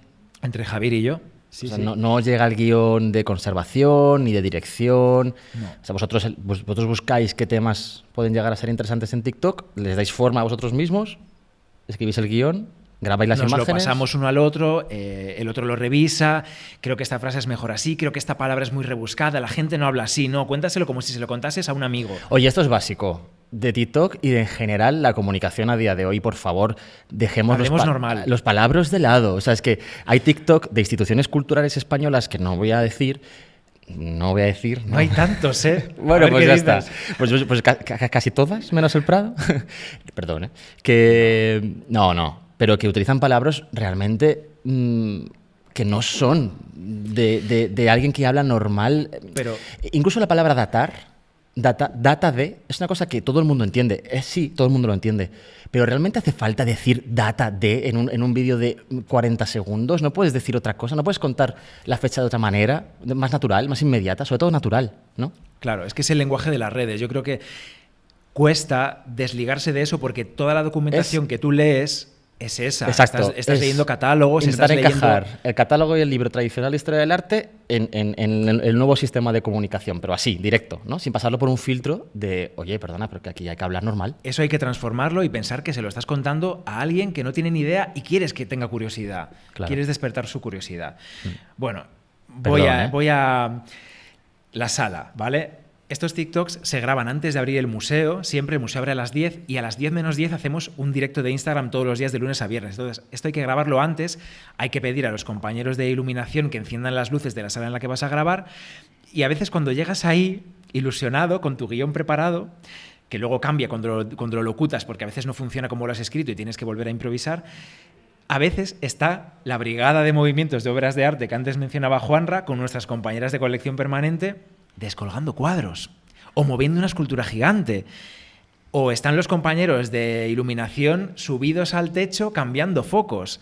S3: Entre Javier y yo. Sí,
S2: o sea,
S3: sí.
S2: no llega el guión de conservación ni de dirección.
S3: No.
S2: O sea, vosotros buscáis qué temas pueden llegar a ser interesantes en TikTok, les dais forma a vosotros mismos, escribís el guión, grabáis las
S3: Nos
S2: imágenes.
S3: lo pasamos uno al otro, el otro lo revisa, creo que esta frase es mejor así, creo que esta palabra es muy rebuscada, la gente no habla así, no, cuéntaselo como si se lo contases a un amigo.
S2: Oye, esto es básico. De TikTok y de en general la comunicación a día de hoy, por favor, dejemos
S3: normal.
S2: los palabras de lado. O sea, es que hay TikTok de instituciones culturales españolas que no voy a decir. No
S3: hay tantos, ¿eh?
S2: Bueno, pues ya está.
S3: dices.
S2: Pues casi todas, menos el Prado. Perdón, ¿eh? Que pero que utilizan palabras realmente que no son de alguien que habla normal.
S3: Pero
S2: incluso la palabra data de, es una cosa que todo el mundo entiende. Sí, todo el mundo lo entiende. Pero ¿realmente hace falta decir data de en un vídeo de 40 segundos? ¿No puedes decir otra cosa? ¿No puedes contar la fecha de otra manera? Más natural, más inmediata, sobre todo natural, ¿no?
S3: Claro, es que es el lenguaje de las redes. Yo creo que cuesta desligarse de eso porque toda la documentación que tú lees es esa.
S2: Exacto.
S3: Estás leyendo catálogos, estás
S2: intentar
S3: leyendo...
S2: encajar el catálogo y el libro tradicional de historia del arte en el nuevo sistema de comunicación, pero así, directo, ¿no? Sin pasarlo por un filtro de, oye, perdona, pero que aquí hay que hablar normal.
S3: Eso hay que transformarlo y pensar que se lo estás contando a alguien que no tiene ni idea y quieres que tenga curiosidad.
S2: Claro.
S3: Quieres despertar su curiosidad. Bueno,
S2: Perdón,
S3: voy a la sala, ¿vale? Estos TikToks se graban antes de abrir el museo, siempre el museo abre a las 10 y a las 10 menos 10 hacemos un directo de Instagram todos los días de lunes a viernes. Entonces, esto hay que grabarlo antes, hay que pedir a los compañeros de iluminación que enciendan las luces de la sala en la que vas a grabar y a veces cuando llegas ahí, ilusionado, con tu guión preparado, que luego cambia cuando lo locutas porque a veces no funciona como lo has escrito y tienes que volver a improvisar, a veces está la brigada de movimientos de obras de arte que antes mencionaba Juanra con nuestras compañeras de colección permanente descolgando cuadros o moviendo una escultura gigante. O están los compañeros de iluminación subidos al techo cambiando focos.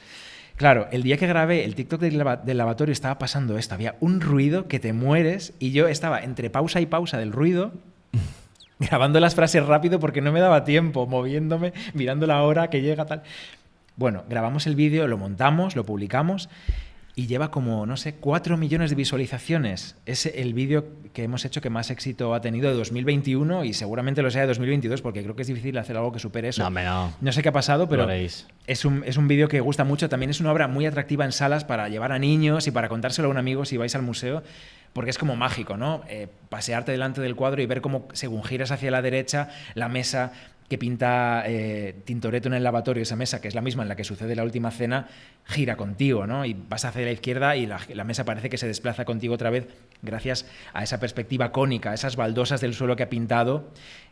S3: Claro, el día que grabé el TikTok del lavatorio estaba pasando esto. Había un ruido que te mueres y yo estaba entre pausa y pausa del ruido grabando las frases rápido porque no me daba tiempo, moviéndome, mirando la hora que llega tal... Bueno, grabamos el vídeo, lo montamos, lo publicamos y lleva como, no sé, 4 millones de visualizaciones. Es el vídeo que hemos hecho que más éxito ha tenido de 2021 y seguramente lo sea de 2022 porque creo que es difícil hacer algo que supere eso. No sé qué ha pasado, pero es un vídeo que gusta mucho. También es una obra muy atractiva en salas para llevar a niños y para contárselo a un amigo si vais al museo porque es como mágico, ¿no? Pasearte delante del cuadro y ver cómo, según giras hacia la derecha, la mesa que pinta Tintoretto en el lavatorio, esa mesa que es la misma en la que sucede la última cena, gira contigo, ¿no? Y vas hacia la izquierda y la mesa parece que se desplaza contigo otra vez gracias a esa perspectiva cónica, esas baldosas del suelo que ha pintado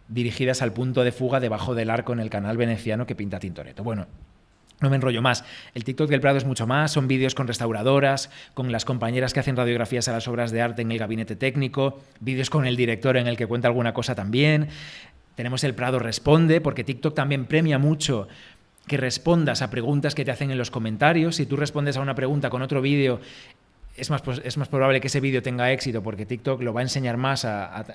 S3: dirigidas al punto de fuga debajo del arco en el canal veneciano que pinta Tintoretto. Bueno, no me enrollo más. El TikTok del Prado es mucho más. Son vídeos con restauradoras, con las compañeras que hacen radiografías a las obras de arte en el gabinete técnico, vídeos con el director en el que cuenta alguna cosa también. Tenemos el Prado Responde, porque TikTok también premia mucho que respondas a preguntas que te hacen en los comentarios. Si tú respondes a una pregunta con otro vídeo, es más probable que ese vídeo tenga éxito porque TikTok lo va a enseñar más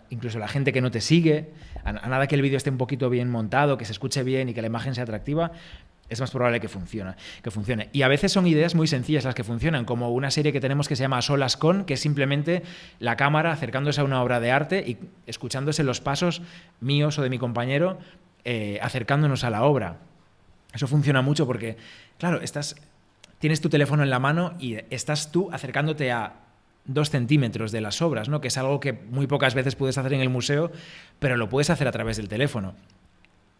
S3: incluso a la gente que no te sigue. A nada que el vídeo esté un poquito bien montado, que se escuche bien y que la imagen sea atractiva, es más probable que funcione. Y a veces son ideas muy sencillas las que funcionan, como una serie que tenemos que se llama A Solas Con, que es simplemente la cámara acercándose a una obra de arte y escuchándose los pasos míos o de mi compañero acercándonos a la obra. Eso funciona mucho porque, claro, tienes tu teléfono en la mano y estás tú acercándote a 2 centímetros de las obras, ¿no? Que es algo que muy pocas veces puedes hacer en el museo, pero lo puedes hacer a través del teléfono.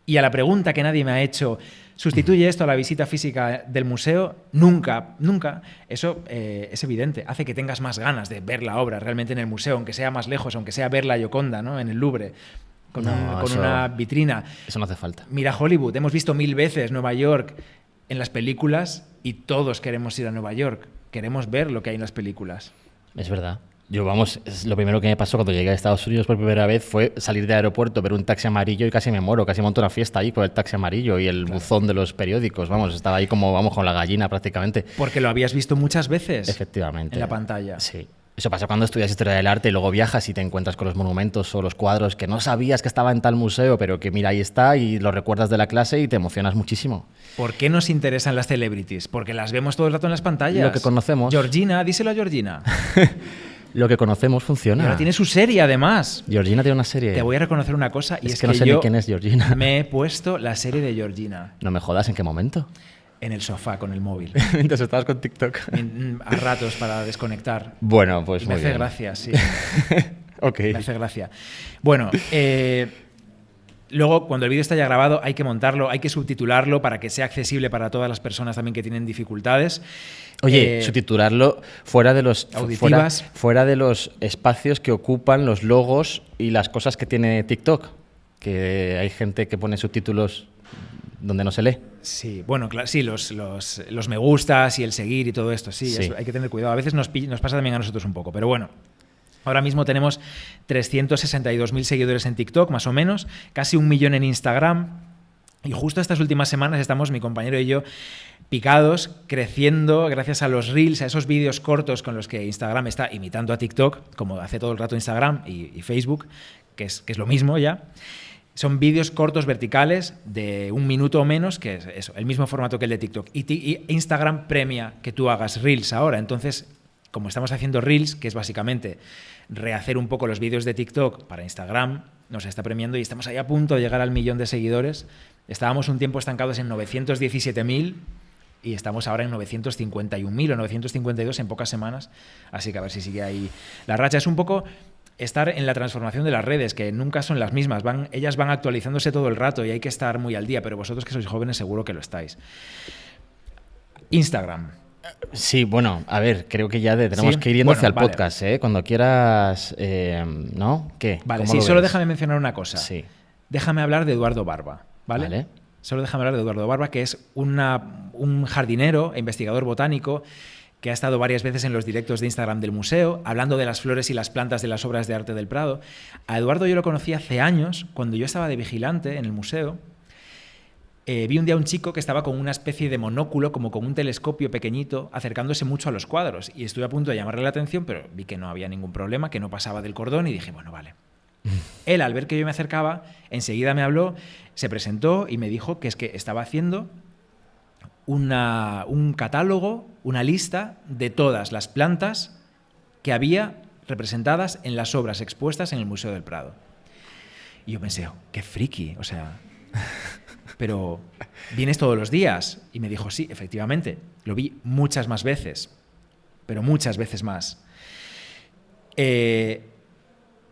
S3: Y a la pregunta que nadie me ha hecho, ¿sustituye esto a la visita física del museo? Nunca, nunca. Eso es evidente. Hace que tengas más ganas de ver la obra realmente en el museo, aunque sea más lejos, aunque sea ver la Gioconda, ¿no? En el Louvre, con una vitrina.
S2: Eso no hace falta.
S3: Mira Hollywood, hemos visto 1000 veces Nueva York en las películas y todos queremos ir a Nueva York. Queremos ver lo que hay en las películas.
S2: Es verdad. Yo, vamos, es lo primero que me pasó cuando llegué a Estados Unidos por primera vez fue salir del aeropuerto, ver un taxi amarillo y casi me muero, casi monto una fiesta ahí por el taxi amarillo y el buzón de los periódicos, vamos, estaba ahí como, vamos, con la gallina prácticamente.
S3: Porque lo habías visto muchas veces.
S2: Efectivamente.
S3: En la pantalla.
S2: Sí. Eso pasa cuando estudias historia del arte y luego viajas y te encuentras con los monumentos o los cuadros que no sabías que estaba en tal museo, pero que mira, ahí está y lo recuerdas de la clase y te emocionas muchísimo.
S3: ¿Por qué nos interesan las celebrities? Porque las vemos todo el rato en las pantallas.
S2: Lo que conocemos.
S3: Georgina, díselo a Georgina.
S2: Lo que conocemos funciona.
S3: Y ahora tiene su serie, además.
S2: Georgina tiene una serie.
S3: Te voy a reconocer una cosa y es
S2: que no sé
S3: yo
S2: ni quién es Georgina.
S3: Me he puesto la serie de Georgina.
S2: No me jodas, ¿en qué momento?
S3: En el sofá con el móvil.
S2: Mientras estabas con TikTok.
S3: A ratos para desconectar.
S2: Bueno, pues
S3: me
S2: muy
S3: hace
S2: bien.
S3: gracia, sí.
S2: Ok.
S3: Me hace gracia. Bueno, luego, cuando el vídeo está ya grabado, hay que montarlo, hay que subtitularlo para que sea accesible para todas las personas también que tienen dificultades.
S2: Oye, subtitularlo fuera de los
S3: auditivas.
S2: Fuera de los espacios que ocupan los logos y las cosas que tiene TikTok. Que hay gente que pone subtítulos donde no se lee.
S3: Sí, bueno, claro, sí, los me gustas y el seguir y todo esto, sí. Eso, hay que tener cuidado. A veces nos pasa también a nosotros un poco, pero bueno. Ahora mismo tenemos 362.000 seguidores en TikTok, más o menos, casi 1 millón en Instagram. Y justo estas últimas semanas estamos, mi compañero y yo, picados, creciendo gracias a los Reels, a esos vídeos cortos con los que Instagram está imitando a TikTok, como hace todo el rato Instagram y Facebook, que es lo mismo ya. Son vídeos cortos verticales de 1 minuto o menos, que es eso, el mismo formato que el de TikTok. Y Instagram premia que tú hagas Reels ahora. Entonces, como estamos haciendo Reels, que es básicamente rehacer un poco los vídeos de TikTok para Instagram, nos está premiando y estamos ahí a punto de llegar al 1 millón de seguidores. Estábamos un tiempo estancados en 917.000 y estamos ahora en 951.000 o 952 en pocas semanas. Así que a ver si sigue ahí la racha. Es un poco estar en la transformación de las redes, que nunca son las mismas. Ellas van actualizándose todo el rato y hay que estar muy al día, pero vosotros que sois jóvenes seguro que lo estáis. Instagram.
S2: Sí, bueno, a ver, creo que ya tenemos que ir yendo hacia el podcast, ¿eh? Cuando quieras, ¿no? ¿Qué?
S3: Vale, sí, solo déjame mencionar una cosa.
S2: Sí.
S3: Déjame hablar de Eduardo Barba, ¿vale? Solo déjame hablar de Eduardo Barba, que es un jardinero e investigador botánico que ha estado varias veces en los directos de Instagram del museo, hablando de las flores y las plantas de las obras de arte del Prado. A Eduardo yo lo conocí hace años, cuando yo estaba de vigilante en el museo. Vi un día a un chico que estaba con una especie de monóculo, como con un telescopio pequeñito, acercándose mucho a los cuadros. Y estuve a punto de llamarle la atención, pero vi que no había ningún problema, que no pasaba del cordón y dije, bueno, vale. Él, al ver que yo me acercaba, enseguida me habló, se presentó y me dijo que es que estaba haciendo un catálogo, una lista de todas las plantas que había representadas en las obras expuestas en el Museo del Prado. Y yo pensé, oh, qué friki, o sea... Pero, ¿vienes todos los días? Y me dijo, sí, efectivamente, lo vi muchas más veces, pero muchas veces más.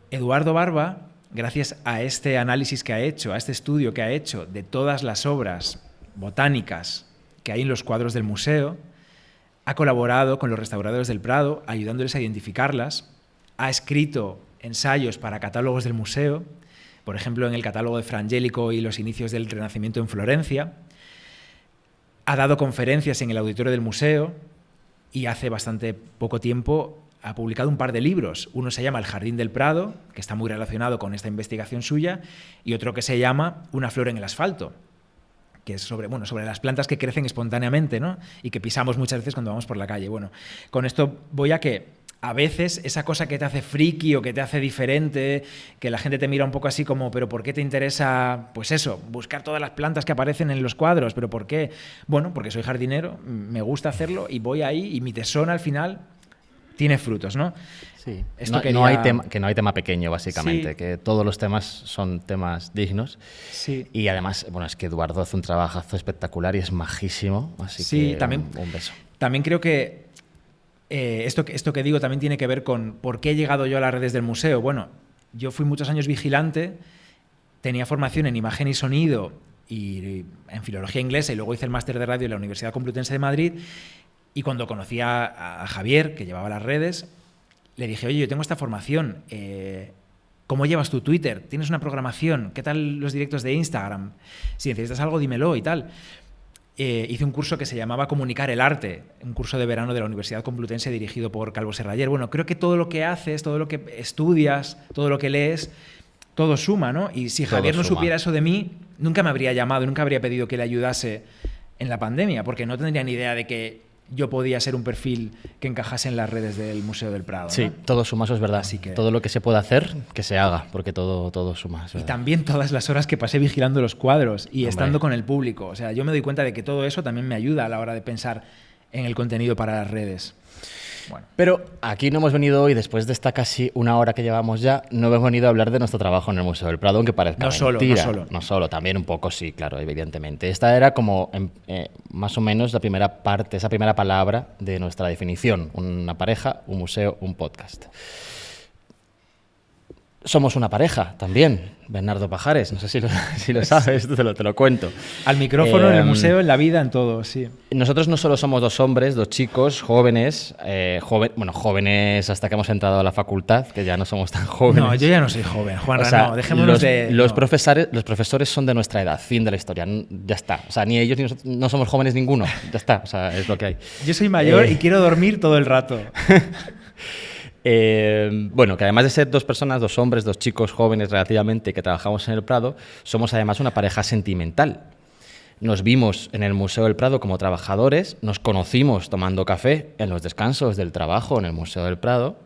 S3: Eduardo Barba, gracias a este análisis que ha hecho, a este estudio que ha hecho de todas las obras botánicas que hay en los cuadros del museo, ha colaborado con los restauradores del Prado, ayudándoles a identificarlas, ha escrito ensayos para catálogos del museo, por ejemplo, en el catálogo de Frangélico y los inicios del Renacimiento en Florencia. Ha dado conferencias en el auditorio del museo y hace bastante poco tiempo ha publicado un par de libros. Uno se llama El Jardín del Prado, que está muy relacionado con esta investigación suya, y otro que se llama Una flor en el asfalto, que es sobre las plantas que crecen espontáneamente, ¿no? Y que pisamos muchas veces cuando vamos por la calle. Bueno, con esto voy a que a veces esa cosa que te hace friki o que te hace diferente, que la gente te mira un poco así como, ¿pero por qué te interesa, pues eso, buscar todas las plantas que aparecen en los cuadros? ¿Pero por qué? Bueno, porque soy jardinero, me gusta hacerlo y voy ahí y mi tesón al final tiene frutos, ¿no?
S2: Sí.
S3: Esto
S2: no hay tema pequeño, básicamente, sí. Que todos los temas son temas dignos.
S3: Sí.
S2: Y además, bueno, es que Eduardo hace un trabajazo espectacular y es majísimo, así
S3: sí,
S2: que
S3: también,
S2: un beso.
S3: También creo que esto que digo también tiene que ver con por qué he llegado yo a las redes del museo. Bueno, yo fui muchos años vigilante, tenía formación en imagen y sonido y en filología inglesa y luego hice el máster de radio en la Universidad Complutense de Madrid, y cuando conocí a Javier, que llevaba las redes, le dije, oye, yo tengo esta formación, ¿cómo llevas tu Twitter? ¿Tienes una programación? ¿Qué tal los directos de Instagram? Si necesitas algo, dímelo y tal. Hice un curso que se llamaba Comunicar el Arte, un curso de verano de la Universidad Complutense dirigido por Calvo Serraller. Bueno, creo que todo lo que haces, todo lo que estudias, todo lo que lees, todo suma, ¿no? Y si Javier no supiera eso de mí, nunca me habría llamado, nunca habría pedido que le ayudase en la pandemia, porque no tendría ni idea de que yo podía ser un perfil que encajase en las redes del Museo del Prado, ¿no?
S2: Sí, todo suma, eso es verdad.
S3: Así que...
S2: todo lo que se pueda hacer, que se haga, porque todo suma.
S3: Y también todas las horas que pasé vigilando los cuadros y
S2: Hombre.
S3: estando con el público. O sea, yo me doy cuenta de que todo eso también me ayuda a la hora de pensar en el contenido para las redes. Bueno.
S2: Pero aquí no hemos venido hoy, después de esta casi una hora que llevamos ya, no hemos venido a hablar de nuestro trabajo en el Museo del Prado, aunque parezca mentira. No solo, también un poco sí, claro, evidentemente. Esta era como más o menos la primera parte, esa primera palabra de nuestra definición. Una pareja, un museo, un podcast. Somos una pareja también, Bernardo Pajares, no sé si lo sabes, te lo cuento.
S3: Al micrófono, en el museo, en la vida, en todo, sí.
S2: Nosotros no solo somos dos hombres, dos chicos, jóvenes, jóvenes hasta que hemos entrado a la facultad, que ya no somos tan jóvenes.
S3: No, yo ya no soy joven, Juanra,
S2: o sea,
S3: no, dejémonos
S2: los profesores son de nuestra edad, fin de la historia, ya está. O sea, ni ellos ni nosotros no somos jóvenes ninguno, ya está, o sea, es lo que hay.
S3: Yo soy mayor y quiero dormir todo el rato.
S2: Bueno, que además de ser dos personas, dos hombres, dos chicos jóvenes relativamente que trabajamos en el Prado, somos además una pareja sentimental. Nos vimos en el Museo del Prado como trabajadores, nos conocimos tomando café en los descansos del trabajo en el Museo del Prado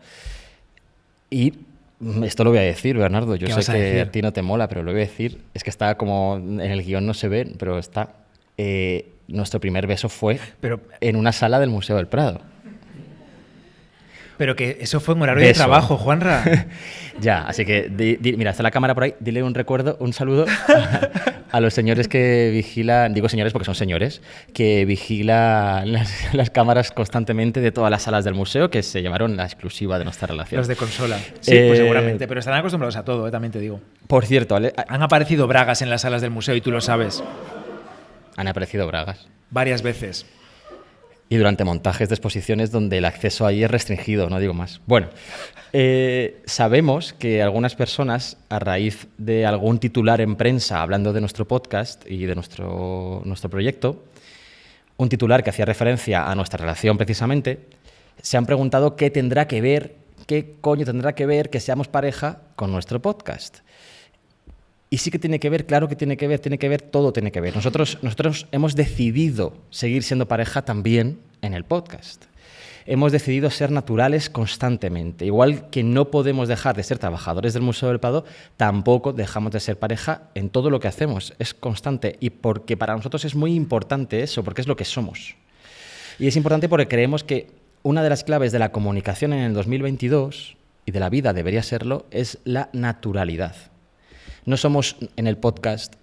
S2: y esto lo voy a decir, Bernardo, yo sé que a ti no te mola, pero lo voy a decir, es que está como en el guión no se ve, pero está. Nuestro primer beso fue en una sala del Museo del Prado.
S3: Pero que eso fue en horario de trabajo, Juanra.
S2: Ya, así que, mira, está la cámara por ahí, dile un saludo a los señores que vigilan, digo señores porque son señores, que vigilan las cámaras constantemente de todas las salas del museo, que se llevaron la exclusiva de nuestra relación.
S3: Los de consola. Sí, pues seguramente, pero estarán acostumbrados a todo, también te digo.
S2: Por cierto,
S3: han aparecido bragas en las salas del museo y tú lo sabes.
S2: Han aparecido bragas.
S3: Varias veces.
S2: Y durante montajes de exposiciones donde el acceso ahí es restringido, no digo más. Bueno, sabemos que algunas personas, a raíz de algún titular en prensa hablando de nuestro podcast y de nuestro proyecto, un titular que hacía referencia a nuestra relación precisamente, se han preguntado qué coño tendrá que ver que seamos pareja con nuestro podcast. Y sí que tiene que ver, claro que tiene que ver, todo tiene que ver. Nosotros hemos decidido seguir siendo pareja también en el podcast. Hemos decidido ser naturales constantemente. Igual que no podemos dejar de ser trabajadores del Museo del Prado, tampoco dejamos de ser pareja en todo lo que hacemos. Es constante y porque para nosotros es muy importante eso, porque es lo que somos. Y es importante porque creemos que una de las claves de la comunicación en el 2022, y de la vida debería serlo, es la naturalidad. No somos en el podcast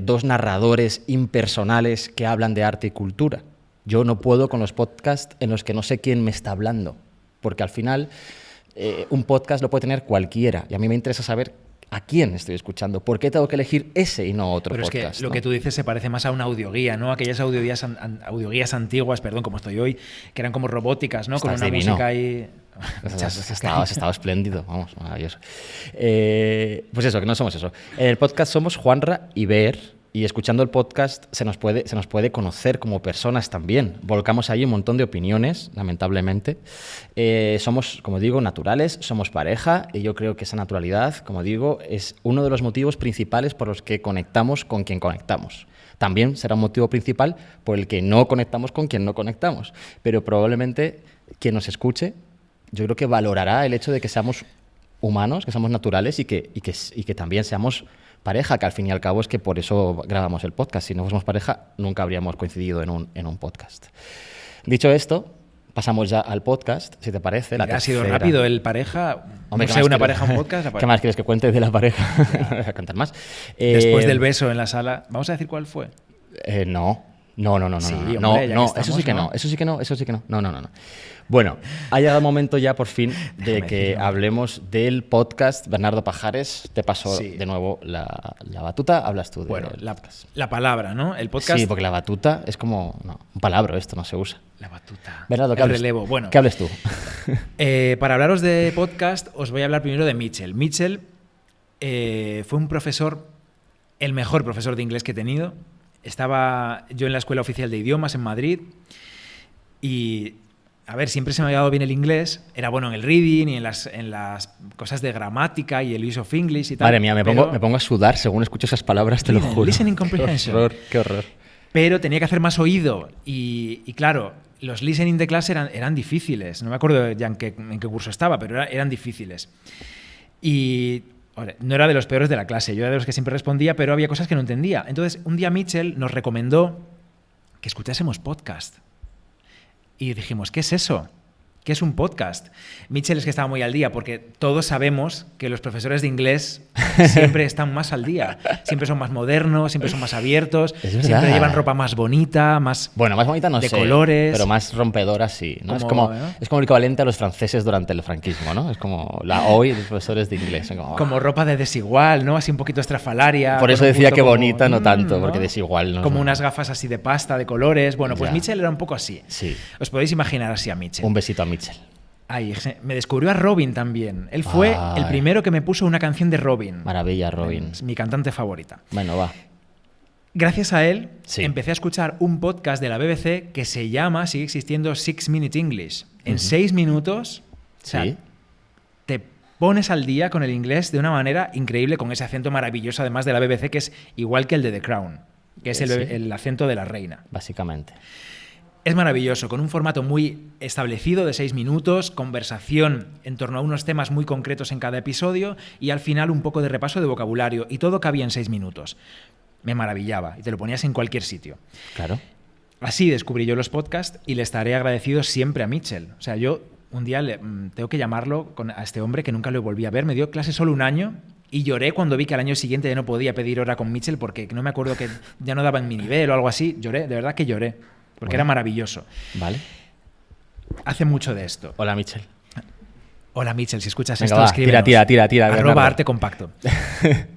S2: dos narradores impersonales que hablan de arte y cultura. Yo no puedo con los podcasts en los que no sé quién me está hablando, porque al final un podcast lo puede tener cualquiera y a mí me interesa saber a quién estoy escuchando, por qué tengo que elegir ese y no otro podcast.
S3: Pero es que lo que tú dices se parece más a una audioguía, ¿no? Aquellas audioguías antiguas, perdón, como estoy hoy, que eran como robóticas, ¿no?
S2: Estás
S3: con una
S2: divino.
S3: música ahí...
S2: Has estado espléndido, vamos, maravilloso. Pues eso, que no somos eso. En el podcast somos Juanra y Ver, y escuchando el podcast se nos puede conocer como personas también. Volcamos ahí un montón de opiniones, lamentablemente. Somos, como digo, naturales, somos pareja, y yo creo que esa naturalidad, como digo, es uno de los motivos principales por los que conectamos con quien conectamos. También será un motivo principal por el que no conectamos con quien no conectamos, pero probablemente quien nos escuche, yo creo que valorará el hecho de que seamos humanos, que seamos naturales y que también seamos pareja, que al fin y al cabo es que por eso grabamos el podcast. Si no fuésemos pareja, nunca habríamos coincidido en un podcast. Dicho esto, pasamos ya al podcast, si te parece.
S3: Ha sido rápido el pareja.
S2: Hombre,
S3: no sé, una pareja, un podcast.
S2: ¿Qué más quieres que cuente de la pareja? No voy a contar más.
S3: Después del beso en la sala. ¿Vamos a decir cuál fue?
S2: No. No,
S3: Sí, hombre,
S2: no,
S3: ya que
S2: no,
S3: estamos,
S2: eso sí que
S3: ¿no?
S2: no, eso sí que no, eso sí que no. No. Bueno, ha llegado el momento ya por fin de
S3: Déjame
S2: que
S3: decirlo.
S2: hablemos del podcast. Bernardo Pajares, te paso
S3: Sí.
S2: de nuevo la batuta, hablas tú
S3: Bueno,
S2: del podcast.
S3: la palabra, ¿no? El podcast...
S2: Sí, porque la batuta es como no, un palabro, esto no se usa.
S3: La batuta.
S2: Bernardo, ¿qué
S3: El
S2: hables?
S3: relevo. Bueno,
S2: ¿Qué hables tú?
S3: para hablaros de podcast, os voy a hablar primero de Mitchell. Mitchell fue un profesor, el mejor profesor de inglés que he tenido. Estaba yo en la Escuela Oficial de Idiomas en Madrid y, a ver, siempre se me había dado bien el inglés. Era bueno en el reading y en las cosas de gramática y el use of English y tal.
S2: Madre mía, me
S3: pero-
S2: pongo a sudar según escucho esas palabras, te lo
S3: Reading,
S2: juro.
S3: listening comprehension.
S2: Qué horror.
S3: Pero tenía que hacer más oído y claro, los listening de clase eran difíciles. No me acuerdo ya en qué curso estaba, pero eran difíciles. Y hombre, no era de los peores de la clase, yo era de los que siempre respondía, pero había cosas que no entendía. Entonces, un día Mitchell nos recomendó que escuchásemos podcast. Y dijimos, ¿qué es eso? ¿Qué es un podcast? Mitchell es que estaba muy al día, porque todos sabemos que los profesores de inglés siempre están más al día. Siempre son más modernos, siempre son más abiertos,
S2: Es verdad.
S3: siempre llevan ropa más bonita, más...
S2: Bueno, más bonita no
S3: de
S2: sé,
S3: colores.
S2: pero más rompedora sí, ¿no?
S3: Como, ¿no?
S2: Es como el equivalente a los franceses durante el franquismo, ¿no? Es como la hoy de los profesores de inglés. Son
S3: Como ropa de desigual, ¿no? Así un poquito estrafalaria.
S2: Por eso
S3: con un
S2: decía
S3: punto
S2: que
S3: como,
S2: bonita no tanto,
S3: ¿no?
S2: porque desigual no.
S3: Como
S2: no.
S3: unas gafas así de pasta, de colores. Bueno, pues
S2: Ya.
S3: Mitchell era un poco así.
S2: Sí.
S3: Os podéis imaginar así a Mitchell.
S2: Un besito a Mitchell.
S3: Ay, me descubrió a Robin también. Él fue
S2: Ay.
S3: el primero que me puso una canción de Robin.
S2: Maravilla, Robin.
S3: Es mi cantante favorita.
S2: Bueno, va.
S3: Gracias a él
S2: Sí.
S3: empecé a escuchar un podcast de la BBC que se llama, sigue existiendo, 6 Minute English. En
S2: Ujú.
S3: 6 minutos, o sea,
S2: Sí.
S3: te pones al día con el inglés de una manera increíble, con ese acento maravilloso, además de la BBC, que es igual que el de The Crown, que es
S2: Sí.
S3: el acento de la reina.
S2: Básicamente.
S3: Es maravilloso, con un formato muy establecido de 6 minutos, conversación en torno a unos temas muy concretos en cada episodio y al final un poco de repaso de vocabulario. Y todo cabía en 6 minutos. Me maravillaba y te lo ponías en cualquier sitio.
S2: Claro.
S3: Así descubrí yo los podcasts y le estaré agradecido siempre a Mitchell. O sea, yo un día tengo que llamarlo a este hombre que nunca lo volví a ver. Me dio clase solo un año y lloré cuando vi que al año siguiente ya no podía pedir hora con Mitchell porque no me acuerdo que ya no daba en mi nivel o algo así. Lloré, de verdad que lloré, porque
S2: Bueno.
S3: era maravilloso.
S2: Vale.
S3: Hace mucho de esto.
S2: Hola, Mitchell.
S3: Hola Mitchell, si escuchas
S2: Venga,
S3: esto,
S2: va,
S3: escríbenos.
S2: tira,
S3: Arroba
S2: Bernardo.
S3: Arte Compacto.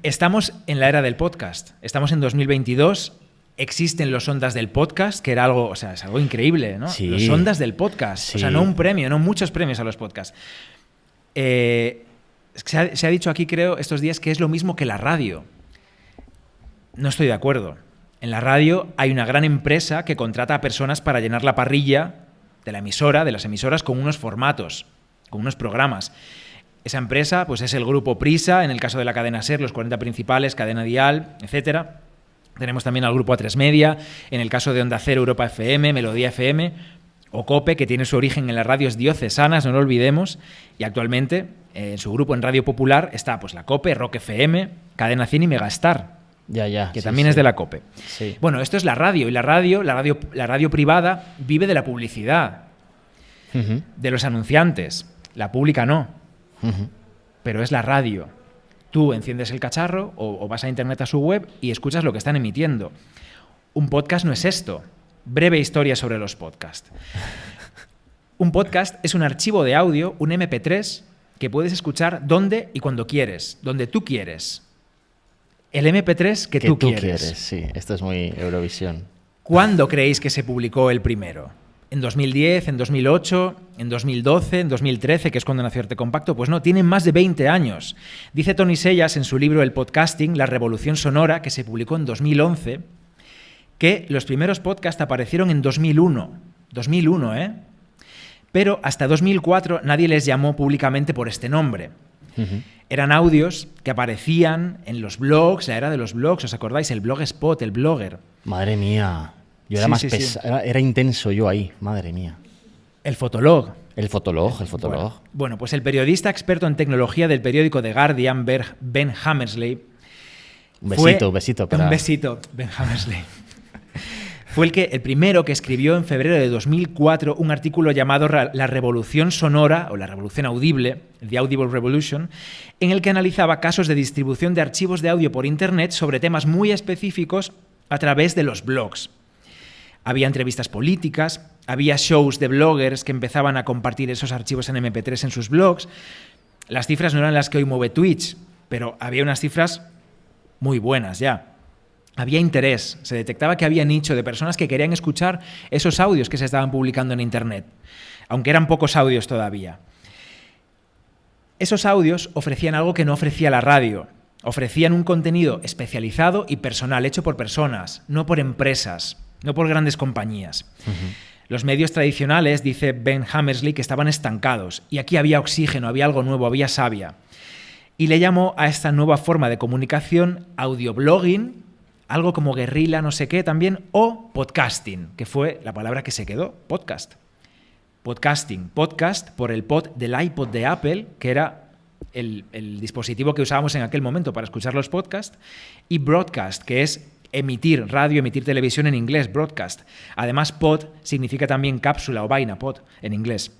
S3: Estamos en la era del podcast. Estamos en 2022. Existen los ondas del podcast, que era algo, o sea, es algo increíble, ¿no?
S2: Sí.
S3: Los ondas del podcast.
S2: Sí.
S3: O sea, no un premio, no muchos premios a los podcasts. Se ha dicho aquí, creo, estos días que es lo mismo que la radio. No estoy de acuerdo. En la radio hay una gran empresa que contrata a personas para llenar la parrilla de la emisora, de las emisoras, con unos formatos, con unos programas. Esa empresa pues es el grupo Prisa, en el caso de la cadena SER, los 40 principales, Cadena Dial, etcétera. Tenemos también al grupo A3 Media, en el caso de Onda Cero, Europa FM, Melodía FM, o COPE, que tiene su origen en las radios diocesanas, no lo olvidemos, y actualmente en su grupo en Radio Popular está pues la COPE, Rock FM, Cadena 100 y Megastar,
S2: Ya.
S3: que
S2: sí,
S3: también
S2: sí.
S3: es de la COPE.
S2: Sí.
S3: Bueno, esto es la radio, y la radio privada vive de la publicidad,
S2: Ujú,
S3: de los anunciantes. La pública no,
S2: ujú.
S3: pero es la radio. Tú enciendes el cacharro o vas a internet a su web y escuchas lo que están emitiendo. Un podcast no es esto. Breve historia sobre los podcasts. Un podcast es un archivo de audio, un MP3, que puedes escuchar donde y cuando quieres, donde tú quieres. El MP3 que tú quieres.
S2: Sí, esto es muy Eurovisión.
S3: ¿Cuándo creéis que se publicó el primero? ¿En 2010, en 2008, en 2012, en 2013, que es cuando nació Arte Compacto? Pues no, tienen más de 20 años. Dice Tony Sellas en su libro El Podcasting, La Revolución Sonora, que se publicó en 2011, que los primeros podcasts aparecieron en 2001. 2001, ¿eh? Pero hasta 2004 nadie les llamó públicamente por este nombre.
S2: Ujú.
S3: Eran audios que aparecían en los blogs, la era de los blogs, ¿os acordáis? El Blogspot, el Blogger.
S2: Madre mía. Yo era
S3: Sí,
S2: más
S3: sí, sí.
S2: pesado, era intenso yo ahí, madre mía.
S3: El Fotolog.
S2: El fotolog.
S3: Bueno, pues el periodista experto en tecnología del periódico The Guardian, Ben Hammersley,
S2: Un
S3: fue-
S2: besito para...
S3: Un besito, Ben Hammersley. Fue el primero que escribió en febrero de 2004 un artículo llamado La Revolución Sonora, o la Revolución Audible, The Audible Revolution, en el que analizaba casos de distribución de archivos de audio por Internet sobre temas muy específicos a través de los blogs. Había entrevistas políticas, había shows de bloggers que empezaban a compartir esos archivos en MP3 en sus blogs. Las cifras no eran las que hoy mueve Twitch, pero había unas cifras muy buenas ya. Había interés, se detectaba que había nicho de personas que querían escuchar esos audios que se estaban publicando en Internet, aunque eran pocos audios todavía. Esos audios ofrecían algo que no ofrecía la radio. Ofrecían un contenido especializado y personal, hecho por personas, no por empresas, no por grandes compañías. Los medios tradicionales, dice Ben Hammersley, que estaban estancados, y aquí había oxígeno, había algo nuevo, había savia. Y le llamó a esta nueva forma de comunicación audioblogging, algo como guerrilla, no sé qué también, o podcasting, que fue la palabra que se quedó, podcast. Podcasting, podcast por el pod del iPod de Apple, que era el dispositivo que usábamos en aquel momento para escuchar los podcasts, y broadcast, que es emitir radio, emitir televisión en inglés, broadcast. Además, pod significa también cápsula o vaina, pod, en inglés.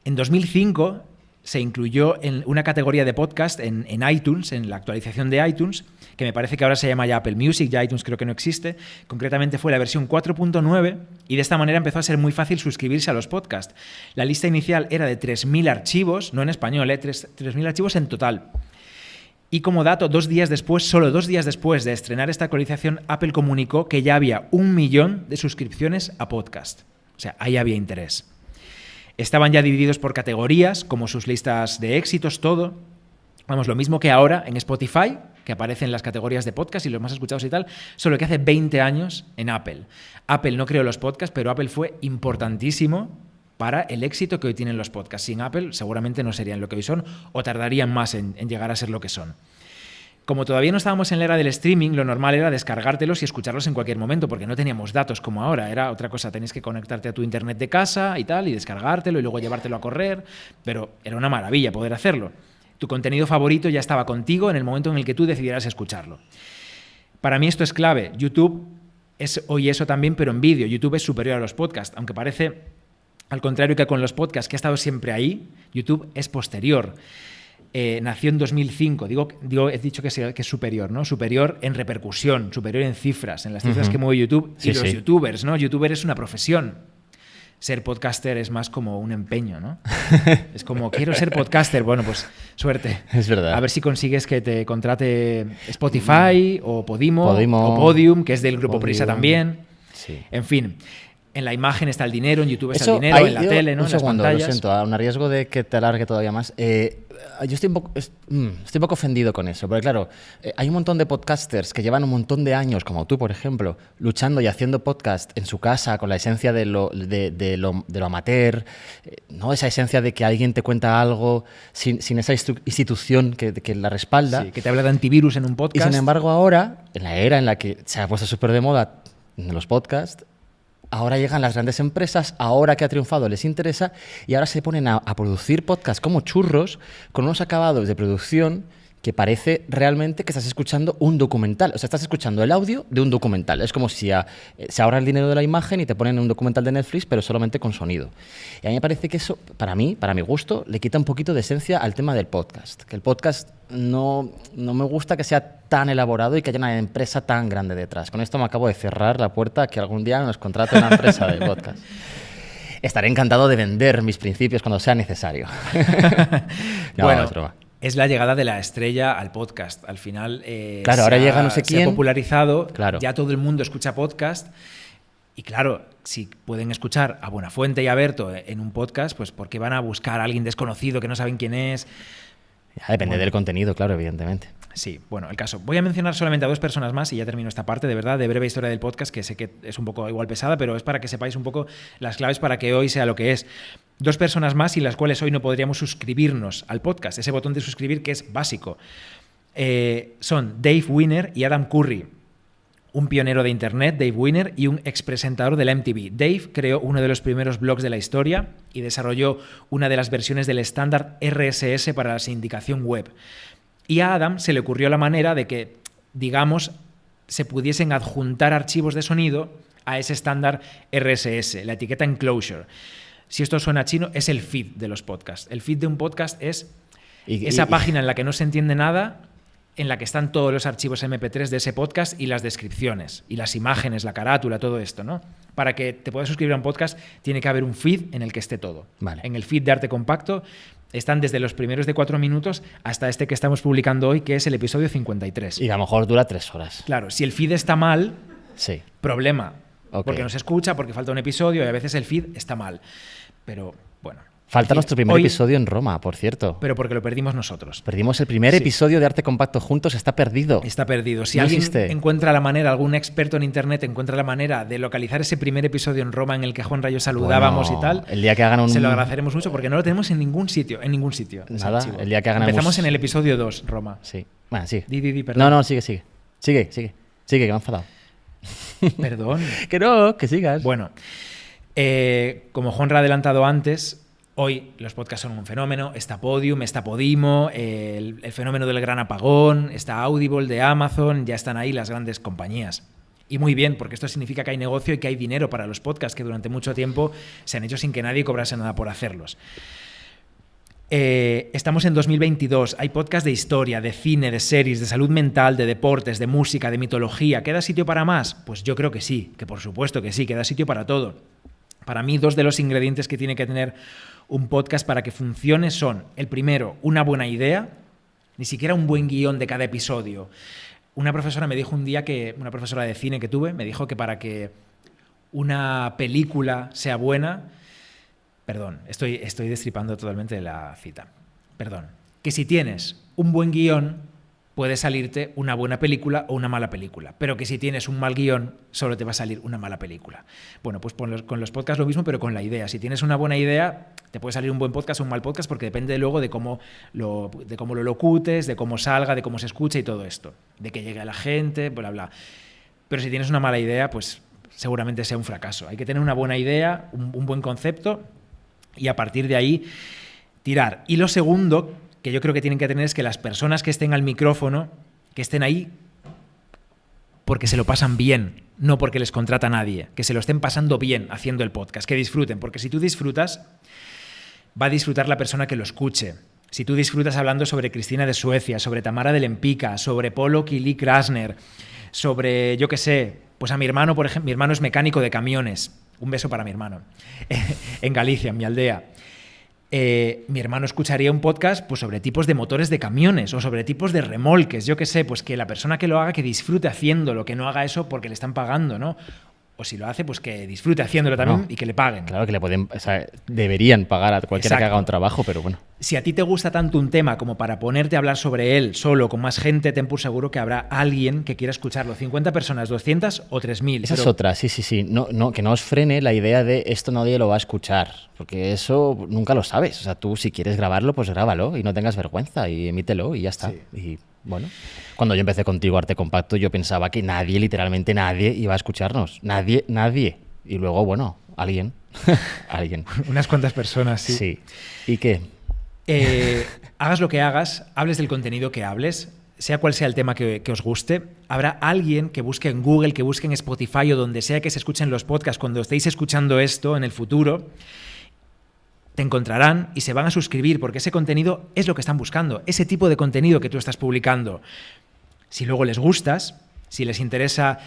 S3: En 2005 se incluyó en una categoría de podcast en iTunes, en la actualización de iTunes, que me parece que ahora se llama ya Apple Music, ya iTunes creo que no existe. Concretamente fue la versión 4.9 y de esta manera empezó a ser muy fácil suscribirse a los podcasts. La lista inicial era de 3.000 archivos, no en español, 3.000 archivos en total. Y como dato, solo 2 días después de estrenar esta actualización, Apple comunicó que ya había 1 millón de suscripciones a podcast. O sea, ahí había interés. Estaban ya divididos por categorías, como sus listas de éxitos, todo. Vamos, lo mismo que ahora en Spotify, que aparecen las categorías de podcast y los más escuchados y tal, solo que hace 20 años en Apple. Apple no creó los podcasts, pero Apple fue importantísimo para el éxito que hoy tienen los podcasts. Sin Apple seguramente no serían lo que hoy son o tardarían más en llegar a ser lo que son. Como todavía no estábamos en la era del streaming, lo normal era descargártelos y escucharlos en cualquier momento, porque no teníamos datos como ahora. Era otra cosa, tenías que conectarte a tu internet de casa y tal, y descargártelo y luego llevártelo a correr, pero era una maravilla poder hacerlo. Tu contenido favorito ya estaba contigo en el momento en el que tú decidieras escucharlo. Para mí esto es clave. YouTube es hoy eso también, pero en vídeo. YouTube es superior a los podcasts, aunque parece, al contrario que con los podcasts, que ha estado siempre ahí, YouTube es posterior. Nació en 2005, he dicho que es superior, ¿no? Superior en repercusión, superior en cifras, en las cifras que mueve YouTube.
S2: Sí,
S3: y los
S2: sí.
S3: youtubers, ¿no? Youtuber es una profesión. Ser podcaster es más como un empeño, ¿no? Es como, quiero ser podcaster. Bueno, pues suerte.
S2: Es verdad.
S3: A ver si consigues que te contrate Spotify o Podimo o Podium, que es del Grupo Prisa también.
S2: Sí.
S3: En fin. En la imagen está el dinero, en YouTube está el dinero, en la tele, ¿no?
S2: Un
S3: En las
S2: segundo,
S3: pantallas.
S2: lo siento, a un riesgo de que te alargue todavía más. Yo estoy un poco ofendido con eso, porque claro, hay un montón de podcasters que llevan un montón de años, como tú, por ejemplo, luchando y haciendo podcast en su casa con la esencia de lo amateur, ¿no? Esa esencia de que alguien te cuenta algo sin esa institución que la respalda.
S3: Sí, que te habla de antivirus en un
S2: Y
S3: podcast.
S2: sin embargo ahora, en la era en la que se ha puesto súper de moda los podcasts, ahora llegan las grandes empresas, ahora que ha triunfado les interesa y ahora se ponen a producir podcasts como churros con unos acabados de producción que parece realmente que estás escuchando un documental. O sea, estás escuchando el audio de un documental. Es como si se ahorra el dinero de la imagen y te ponen un documental de Netflix, pero solamente con sonido. Y a mí me parece que eso, para mi gusto, le quita un poquito de esencia al tema del podcast. Que el podcast no me gusta que sea tan elaborado y que haya una empresa tan grande detrás. Con esto me acabo de cerrar la puerta a que algún día nos contrate una empresa de podcast. Estaré encantado de vender mis principios cuando sea necesario. No,
S3: bueno,
S2: es broma.
S3: Es la llegada de la estrella al podcast. Al final
S2: claro, ahora llega no sé
S3: se ha
S2: quién.
S3: popularizado,
S2: Claro.
S3: ya todo el mundo escucha podcast. Y claro, si pueden escuchar a Buenafuente y a Berto en un podcast, pues ¿por qué van a buscar a alguien desconocido que no saben quién es?
S2: Ya depende del contenido, claro, evidentemente.
S3: Sí, bueno, el caso. Voy a mencionar solamente a 2 personas más y ya termino esta parte, de verdad, de breve historia del podcast, que sé que es un poco igual pesada, pero es para que sepáis un poco las claves para que hoy sea lo que es. 2 personas más sin las cuales hoy no podríamos suscribirnos al podcast. Ese botón de suscribir que es básico. Son Dave Winner y Adam Curry. Un pionero de Internet, Dave Winner, y un expresentador de la MTV. Dave creó uno de los primeros blogs de la historia y desarrolló una de las versiones del estándar RSS para la sindicación web. Y a Adam se le ocurrió la manera de que, digamos, se pudiesen adjuntar archivos de sonido a ese estándar RSS, la etiqueta enclosure. Si esto suena chino, es el feed de los podcasts. El feed de un podcast es esa página en la que no se entiende nada, en la que están todos los archivos MP3 de ese podcast y las descripciones, y las imágenes, la carátula, todo esto, ¿no? Para que te puedas suscribir a un podcast tiene que haber un feed en el que esté todo.
S2: Vale.
S3: En el feed de Arte Compacto están desde los primeros de 4 minutos hasta este que estamos publicando hoy, que es el episodio 53.
S2: Y a lo mejor dura 3 horas.
S3: Claro, si el feed está mal,
S2: Sí.
S3: problema.
S2: Ok.
S3: Porque no se escucha, porque falta un episodio y a veces el feed está mal. Pero bueno.
S2: Falta
S3: Es decir,
S2: nuestro primer
S3: hoy-
S2: episodio en Roma, por cierto.
S3: Pero porque lo perdimos nosotros.
S2: Perdimos el primer
S3: Sí.
S2: episodio de Arte Compacto juntos, está perdido.
S3: Está perdido. Si
S2: No
S3: alguien
S2: existe.
S3: encuentra la manera, algún experto en internet encuentra la manera de localizar ese primer episodio en Roma en el que Juan Rayo saludábamos
S2: Bueno,
S3: y tal,
S2: el día que hagan un...
S3: se lo agradeceremos mucho porque no lo tenemos en ningún sitio. ese
S2: Nada,
S3: archivo.
S2: el día que hagan
S3: Empezamos
S2: algún-
S3: en el episodio 2, Roma.
S2: Sí. Bueno, sí.
S3: Di, perdón.
S2: No, sigue. Sigue, que me he enfadado.
S3: Perdón.
S2: Que no, que sigas.
S3: Bueno, como Juan ha adelantado antes, hoy los podcasts son un fenómeno. Está Podium, está Podimo, el fenómeno del gran apagón, está Audible de Amazon, ya están ahí las grandes compañías. Y muy bien, porque esto significa que hay negocio y que hay dinero para los podcasts que durante mucho tiempo se han hecho sin que nadie cobrase nada por hacerlos. Estamos en 2022, hay podcasts de historia, de cine, de series, de salud mental, de deportes, de música, de mitología. ¿Queda sitio para más? Pues yo creo que sí, que por supuesto que sí, queda sitio para todo. Para mí, 2 de los ingredientes que tiene que tener un podcast para que funcione son, el primero, una buena idea, ni siquiera un buen guión de cada episodio. Una profesora me dijo un día una profesora de cine que tuve, me dijo que para que una película sea buena, perdón, estoy destripando totalmente la cita, perdón, que si tienes un buen guión puede salirte una buena película o una mala película, pero que si tienes un mal guión solo te va a salir una mala película. Bueno, pues con los podcasts lo mismo, pero con la idea. Si tienes una buena idea, te puede salir un buen podcast o un mal podcast porque depende luego de cómo lo locutes, de cómo salga, de cómo se escucha y todo esto, de que llegue a la gente, bla, bla. Pero si tienes una mala idea, pues seguramente sea un fracaso. Hay que tener una buena idea, un buen concepto y a partir de ahí tirar. Y lo segundo que yo creo que tienen que tener es que las personas que estén al micrófono, que estén ahí porque se lo pasan bien, no porque les contrata nadie, que se lo estén pasando bien haciendo el podcast, que disfruten, porque si tú disfrutas, va a disfrutar la persona que lo escuche. Si tú disfrutas hablando sobre Cristina de Suecia, sobre Tamara de Lempicka, sobre Pollock y Lee Krasner, sobre, yo qué sé, pues a mi hermano, por ejemplo, mi hermano es mecánico de camiones, un beso para mi hermano, en Galicia, en mi aldea. Mi hermano escucharía un podcast pues, sobre tipos de motores de camiones o sobre tipos de remolques, yo qué sé, pues que la persona que lo haga que disfrute haciéndolo, que no haga eso porque le están pagando, ¿no? O si lo hace, pues que disfrute haciéndolo también y que le paguen.
S2: Claro que le pueden, o sea, deberían pagar a cualquiera que
S3: Exacto.
S2: haga un trabajo, pero bueno.
S3: Si a ti te gusta tanto un tema como para ponerte a hablar sobre él solo, con más gente, ten por seguro que habrá alguien que quiera escucharlo. 50 personas, 200 o 3.000.
S2: Esa es otra, sí. No, que no os frene la idea de esto nadie lo va a escuchar, porque eso nunca lo sabes. O sea, tú si quieres grabarlo, pues grábalo y no tengas vergüenza y emítelo y ya está.
S3: Sí.
S2: Y bueno, cuando yo empecé contigo Arte Compacto, yo pensaba que nadie, literalmente nadie, iba a escucharnos. Nadie. Y luego, bueno, alguien. Alguien.
S3: Unas cuantas personas, sí.
S2: Sí. ¿Y qué?
S3: Hagas lo que hagas, hables del contenido que hables, sea cual sea el tema que os guste, habrá alguien que busque en Google, que busque en Spotify o donde sea que se escuchen los podcasts, cuando estéis escuchando esto en el futuro, te encontrarán y se van a suscribir porque ese contenido es lo que están buscando, ese tipo de contenido que tú estás publicando. Si luego les gustas, si les interesa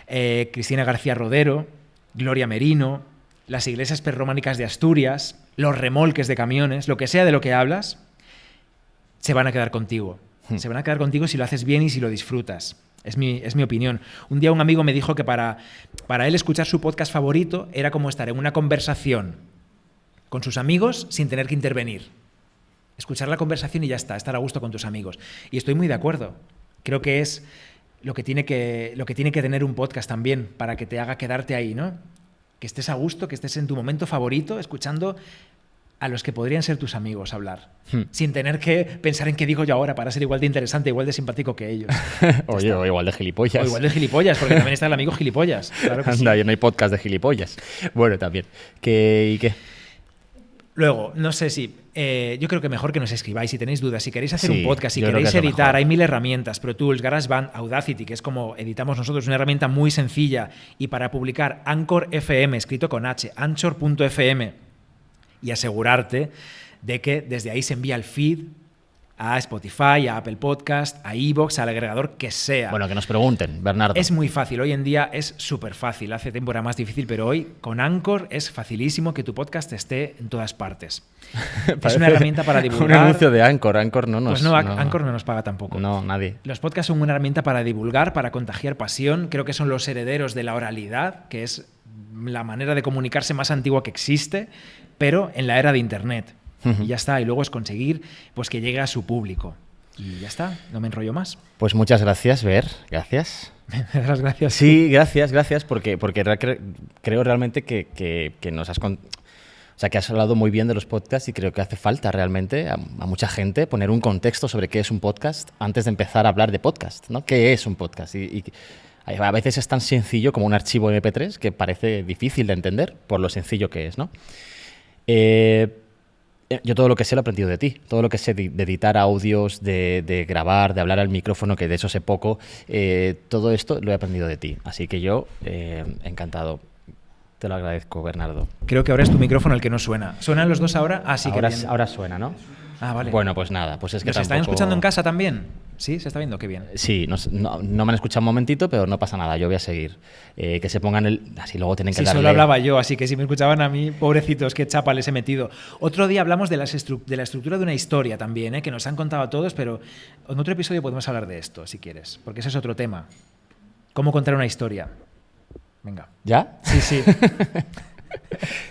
S3: Cristina García Rodero, Gloria Merino, las iglesias prerrománicas de Asturias, los remolques de camiones, lo que sea de lo que hablas, se van a quedar contigo. Se van a quedar contigo si lo haces bien y si lo disfrutas. Es mi opinión. Un día un amigo me dijo que para él escuchar su podcast favorito era como estar en una conversación con sus amigos sin tener que intervenir. Escuchar la conversación y ya está, estar a gusto con tus amigos. Y estoy muy de acuerdo. Creo que es lo que tiene que tener un podcast también para que te haga quedarte ahí, ¿no? Que estés a gusto, que estés en tu momento favorito, escuchando a los que podrían ser tus amigos hablar, sin tener que pensar en qué digo yo ahora para ser igual de interesante, igual de simpático que ellos.
S2: Oye, o igual de gilipollas.
S3: O igual de gilipollas, porque también está el amigo gilipollas. Claro que sí.
S2: Anda, ya no hay podcast de gilipollas. Bueno, también. ¿Y qué?
S3: Luego, no sé si... yo creo que mejor que nos escribáis si tenéis dudas, si queréis hacer
S2: Sí,
S3: un podcast, si
S2: yo creo
S3: queréis
S2: que es lo
S3: editar,
S2: mejor.
S3: hay 1000 herramientas, Pro Tools, GarageBand, Audacity, que es como editamos nosotros, una herramienta muy sencilla, y para publicar Anchor FM, escrito con H, anchor.fm, y asegurarte de que desde ahí se envía el feed a Spotify, a Apple Podcast, a iVoox, al agregador que sea.
S2: Bueno, que nos pregunten, Bernardo.
S3: Es muy fácil, hoy en día es súper fácil, hace tiempo era más difícil, pero hoy con Anchor es facilísimo que tu podcast esté en todas partes. Es una herramienta para divulgar.
S2: Un anuncio de Anchor, Anchor no nos...
S3: Pues no, Anchor no nos paga tampoco.
S2: No, nadie.
S3: Los podcasts son una herramienta para divulgar, para contagiar pasión, creo que son los herederos de la oralidad, que es la manera de comunicarse más antigua que existe, pero en la era de Internet. Y ya está, y luego es conseguir pues que llegue a su público. Y ya está, no me enrollo más.
S2: Pues muchas gracias, Ver, gracias.
S3: ¿Me das las gracias?
S2: Sí, gracias, porque creo realmente que nos has... O sea, que has hablado muy bien de los podcasts y creo que hace falta realmente a mucha gente poner un contexto sobre qué es un podcast antes de empezar a hablar de podcast, ¿no? ¿Qué es un podcast? Y a veces es tan sencillo como un archivo MP3 que parece difícil de entender por lo sencillo que es, ¿no? Yo todo lo que sé lo he aprendido de ti. Todo lo que sé de editar audios, de grabar, de hablar al micrófono, que de eso sé poco, todo esto lo he aprendido de ti. Así que yo, encantado. Te lo agradezco, Bernardo.
S3: Creo que ahora es tu micrófono el que no suena. ¿Suenan los dos ahora? Ah, sí,
S2: ahora,
S3: que bien.
S2: ahora suena, ¿no?
S3: Ah, vale.
S2: Bueno, pues nada. Pues es que
S3: ¿Nos están escuchando en casa también? Sí, se está viendo, qué bien.
S2: Sí, no me han escuchado un momentito, pero no pasa nada, yo voy a seguir. Que se pongan así luego tienen que darle...
S3: Sí, solo hablaba yo, así que si me escuchaban a mí, pobrecitos, qué chapa les he metido. Otro día hablamos de la estructura de una historia también, que nos han contado a todos, pero en otro episodio podemos hablar de esto, si quieres, porque ese es otro tema. ¿Cómo contar una historia? Venga.
S2: ¿Ya?
S3: Sí.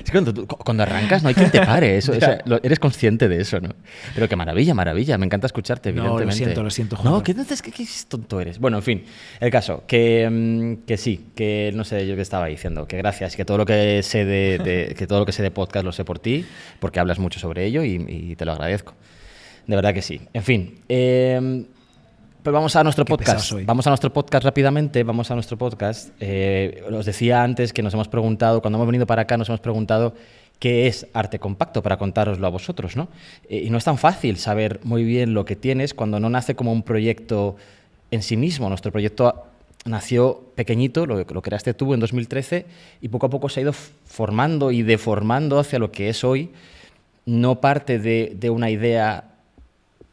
S2: Es que cuando arrancas no hay quien te pare, eso, o sea, eres consciente de eso, ¿no? Pero qué maravilla, me encanta escucharte, evidentemente.
S3: No, lo siento, Juan.
S2: No, ¿qué tonto eres? Bueno, en fin, el caso, que sí, que no sé yo qué estaba diciendo, que gracias, que todo lo que sé que todo lo que sé de podcast lo sé por ti, porque hablas mucho sobre ello y te lo agradezco. De verdad que sí. En fin, pues vamos a nuestro podcast. Vamos a nuestro podcast rápidamente. Vamos a nuestro podcast. Os decía antes que nos hemos preguntado, cuando hemos venido para acá, nos hemos preguntado qué es arte compacto para contároslo a vosotros, ¿no? Y no es tan fácil saber muy bien lo que tienes cuando no nace como un proyecto en sí mismo. Nuestro proyecto nació pequeñito, lo creaste tú en 2013 y poco a poco se ha ido formando y deformando hacia lo que es hoy. No parte de una idea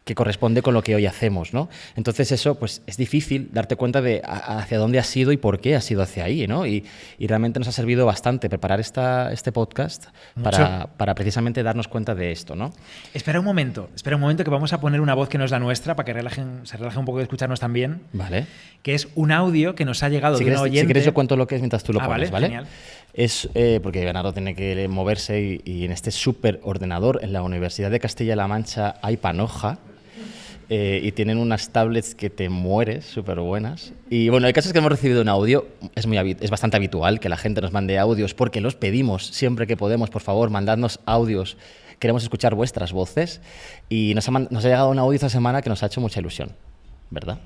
S2: que corresponde con lo que hoy hacemos, ¿no? Entonces eso, pues es difícil darte cuenta de hacia dónde has sido y por qué has ido hacia ahí, ¿no? Y realmente nos ha servido bastante preparar este podcast para precisamente darnos cuenta de esto, ¿no?
S3: Espera un momento que vamos a poner una voz que no es la nuestra para que se relaje un poco de escucharnos también.
S2: Vale.
S3: Que es un audio que nos ha llegado de un oyente.
S2: Si quieres yo cuento lo que es mientras tú lo pones, ¿vale?
S3: Genial.
S2: Es porque Bernardo tiene que moverse y en este súper ordenador en la Universidad de Castilla-La Mancha hay panoja. Y tienen unas tablets que te mueres, súper buenas. Y bueno, el caso es que hemos recibido un audio, es bastante habitual que la gente nos mande audios porque los pedimos siempre que podemos, por favor, mandadnos audios, queremos escuchar vuestras voces y nos ha llegado un audio esta semana que nos ha hecho mucha ilusión, ¿verdad?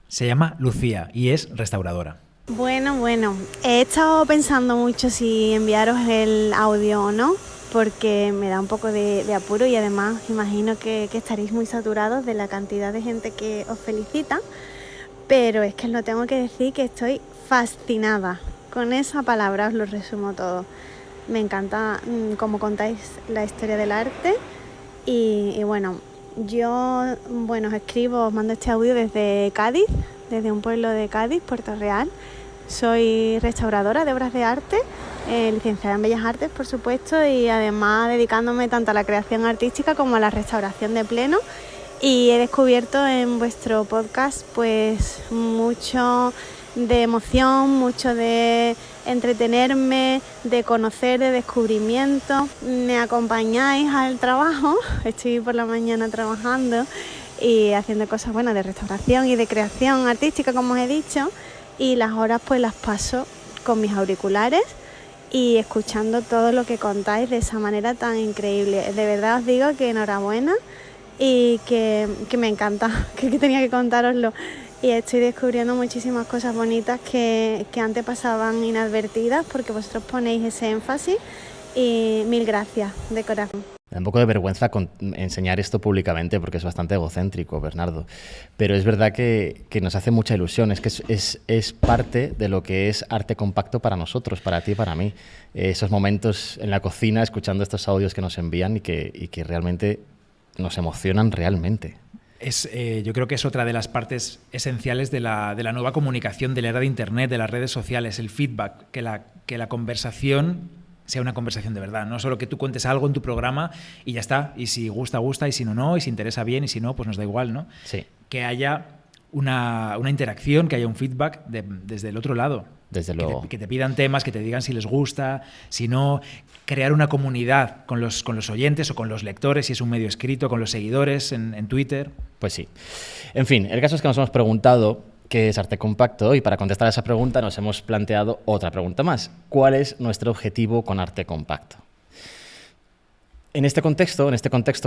S3: Se llama Lucía y es restauradora.
S4: Bueno, he estado pensando mucho si enviaros el audio o no, porque me da un poco de apuro y además imagino que estaréis muy saturados de la cantidad de gente que os felicita, pero es que os lo tengo que decir que estoy fascinada. Con esa palabra os lo resumo todo. Me encanta cómo contáis la historia del arte y bueno, yo os escribo, os mando este audio desde Cádiz, desde un pueblo de Cádiz, Puerto Real. Soy restauradora de obras de arte, licenciada en Bellas Artes, por supuesto, y además dedicándome tanto a la creación artística como a la restauración de pleno. Y he descubierto en vuestro podcast pues mucho de emoción, mucho de entretenerme, de conocer, de descubrimiento. Me acompañáis al trabajo, estoy por la mañana trabajando y haciendo cosas buenas de restauración y de creación artística, como os he dicho. Y las horas pues las paso con mis auriculares y escuchando todo lo que contáis de esa manera tan increíble. De verdad os digo que enhorabuena y que me encanta, que tenía que contároslo. Y estoy descubriendo muchísimas cosas bonitas que antes pasaban inadvertidas porque vosotros ponéis ese énfasis y mil gracias de corazón.
S2: Me da un poco de vergüenza enseñar esto públicamente porque es bastante egocéntrico, Bernardo. Pero es verdad que nos hace mucha ilusión. Es que es parte de lo que es arte compacto para nosotros, para ti y para mí. Esos momentos en la cocina, escuchando estos audios que nos envían y que realmente nos emocionan realmente.
S3: Yo creo que es otra de las partes esenciales de la nueva comunicación de la era de Internet, de las redes sociales, el feedback, que la conversación sea una conversación de verdad, no solo que tú cuentes algo en tu programa y ya está, y si gusta, gusta, y si no, no, y si interesa bien, y si no, pues nos da igual, ¿no?
S2: Sí.
S3: Que haya una interacción, que haya un feedback desde el otro lado.
S2: Desde luego.
S3: Que te pidan temas, que te digan si les gusta, si no, crear una comunidad con los oyentes o con los lectores, si es un medio escrito, con los seguidores en Twitter.
S2: Pues sí. En fin, el caso es que nos hemos preguntado qué es arte compacto y para contestar a esa pregunta nos hemos planteado otra pregunta más. ¿Cuál es nuestro objetivo con arte compacto? En este contexto,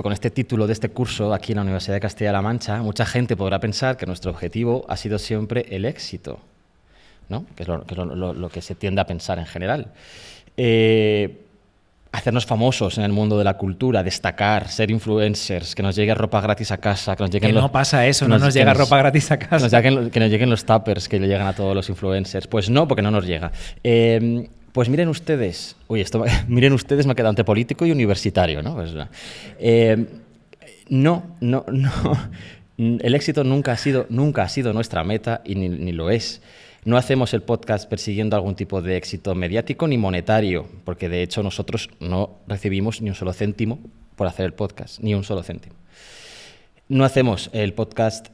S2: con este título de este curso aquí en la Universidad de Castilla-La Mancha, mucha gente podrá pensar que nuestro objetivo ha sido siempre el éxito, ¿no? Que es lo que se tiende a pensar en general. Hacernos famosos en el mundo de la cultura, destacar, ser influencers, que nos llegue ropa gratis a casa, que nos lleguen
S3: no pasa eso, no nos llega ropa gratis a casa.
S2: Que nos lleguen los tuppers que le llegan a todos los influencers. Pues no, porque no nos llega. Pues miren ustedes, miren ustedes, me ha quedado entre político y universitario, ¿no? Pues, no. El éxito nunca ha sido nuestra meta y ni lo es. No hacemos el podcast persiguiendo algún tipo de éxito mediático ni monetario, porque de hecho nosotros no recibimos ni un solo céntimo por hacer el podcast, ni un solo céntimo. No hacemos el podcast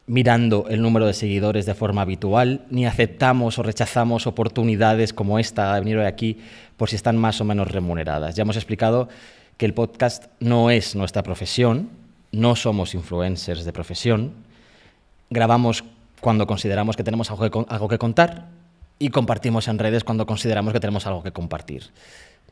S2: mirando el número de seguidores de forma habitual, ni aceptamos o rechazamos oportunidades como esta de venir hoy aquí por si están más o menos remuneradas. Ya hemos explicado que el podcast no es nuestra profesión, no somos influencers de profesión, grabamos cuando consideramos que tenemos algo que contar y compartimos en redes cuando consideramos que tenemos algo que compartir.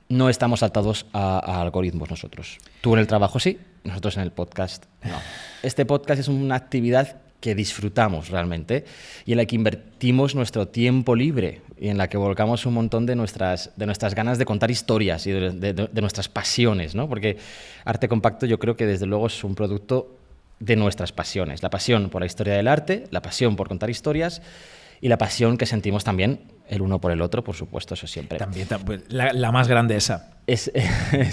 S2: No estamos atados a algoritmos nosotros. Tú en el trabajo sí, nosotros en el podcast no. Este podcast es una actividad que disfrutamos realmente y en la que invertimos nuestro tiempo libre y en la que volcamos un montón de nuestras ganas de contar historias y de nuestras pasiones, ¿no? Porque Arte Compacto yo creo que desde luego es un producto de nuestras pasiones, la pasión por la historia del arte, la pasión por contar historias y la pasión que sentimos también el uno por el otro, por supuesto, eso siempre.
S3: También la más grande esa.
S2: Es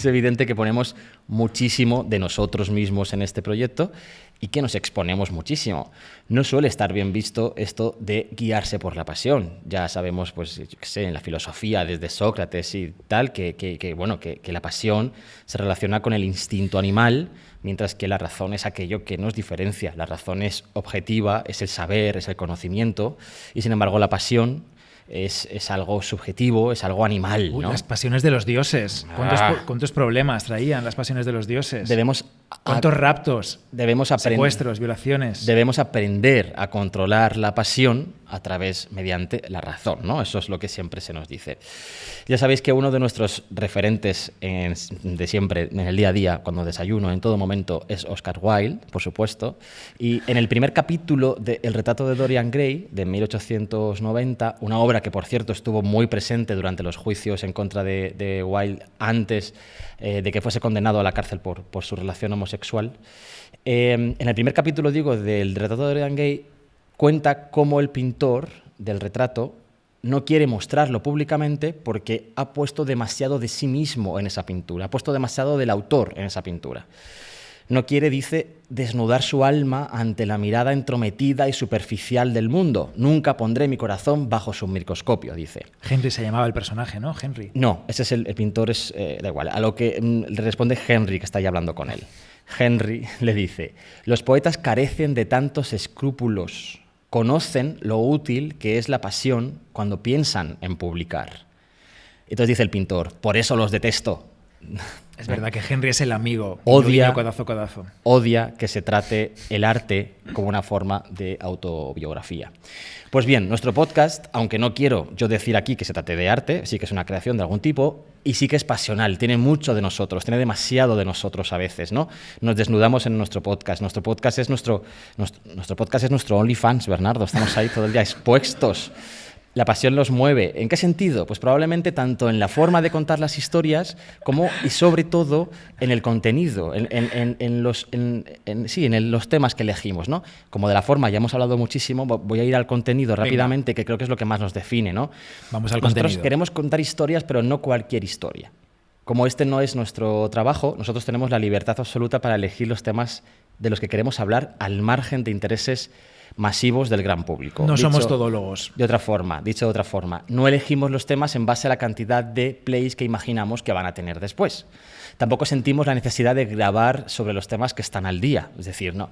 S2: evidente que ponemos muchísimo de nosotros mismos en este proyecto y que nos exponemos muchísimo. No suele estar bien visto esto de guiarse por la pasión. Ya sabemos, pues, yo qué sé, en la filosofía, desde Sócrates y tal, que la pasión se relaciona con el instinto animal, mientras que la razón es aquello que nos diferencia. La razón es objetiva, es el saber, es el conocimiento, y sin embargo la pasión es algo subjetivo, es algo animal, ¿no?
S3: Las pasiones de los dioses. ¿Cuántos problemas traían las pasiones de los dioses? ¿Cuántos raptos? Secuestros, violaciones.
S2: Debemos aprender a controlar la pasión mediante la razón, ¿no? Eso es lo que siempre se nos dice. Ya sabéis que uno de nuestros referentes de siempre, en el día a día, cuando desayuno, en todo momento, es Oscar Wilde, por supuesto. Y en el primer capítulo de El retrato de Dorian Gray, de 1890, una obra que, por cierto, estuvo muy presente durante los juicios en contra de Wilde antes de que fuese condenado a la cárcel por su relación homosexual. En el primer capítulo, digo, del retrato de Dorian Gray, cuenta cómo el pintor del retrato no quiere mostrarlo públicamente porque ha puesto demasiado de sí mismo en esa pintura, ha puesto demasiado del autor en esa pintura. No quiere, dice, desnudar su alma ante la mirada entrometida y superficial del mundo. Nunca pondré mi corazón bajo su microscopio, dice.
S3: Henry se llamaba el personaje, ¿no? Henry.
S2: No, ese es el pintor, da igual. A lo que le responde Henry, que está ahí hablando con él. Henry le dice: los poetas carecen de tantos escrúpulos. Conocen lo útil que es la pasión cuando piensan en publicar. Entonces dice el pintor: por eso los detesto.
S3: Es verdad que Henry es el amigo.
S2: Odia
S3: codazo.
S2: Que se trate el arte como una forma de autobiografía. Pues bien, nuestro podcast, aunque no quiero yo decir aquí que se trate de arte, sí que es una creación de algún tipo y sí que es pasional, tiene mucho de nosotros, tiene demasiado de nosotros a veces, ¿no? Nos desnudamos en nuestro podcast. Nuestro podcast es nuestro OnlyFans, Bernardo. Estamos ahí todo el día expuestos. La pasión los mueve. ¿En qué sentido? Pues probablemente tanto en la forma de contar las historias como, y sobre todo, en el contenido, en los temas que elegimos, ¿no? Como de la forma ya hemos hablado muchísimo, voy a ir al contenido rápidamente, que creo que es lo que más nos define, ¿no?
S3: Vamos al
S2: Nosotros
S3: contenido.
S2: Queremos contar historias, pero no cualquier historia. Como este no es nuestro trabajo, nosotros tenemos la libertad absoluta para elegir los temas de los que queremos hablar al margen de intereses masivos del gran público.
S3: No
S2: Dicho
S3: somos todólogos.
S2: dicho de otra forma, no elegimos los temas en base a la cantidad de plays que imaginamos que van a tener después. Tampoco sentimos la necesidad de grabar sobre los temas que están al día. Es decir, no,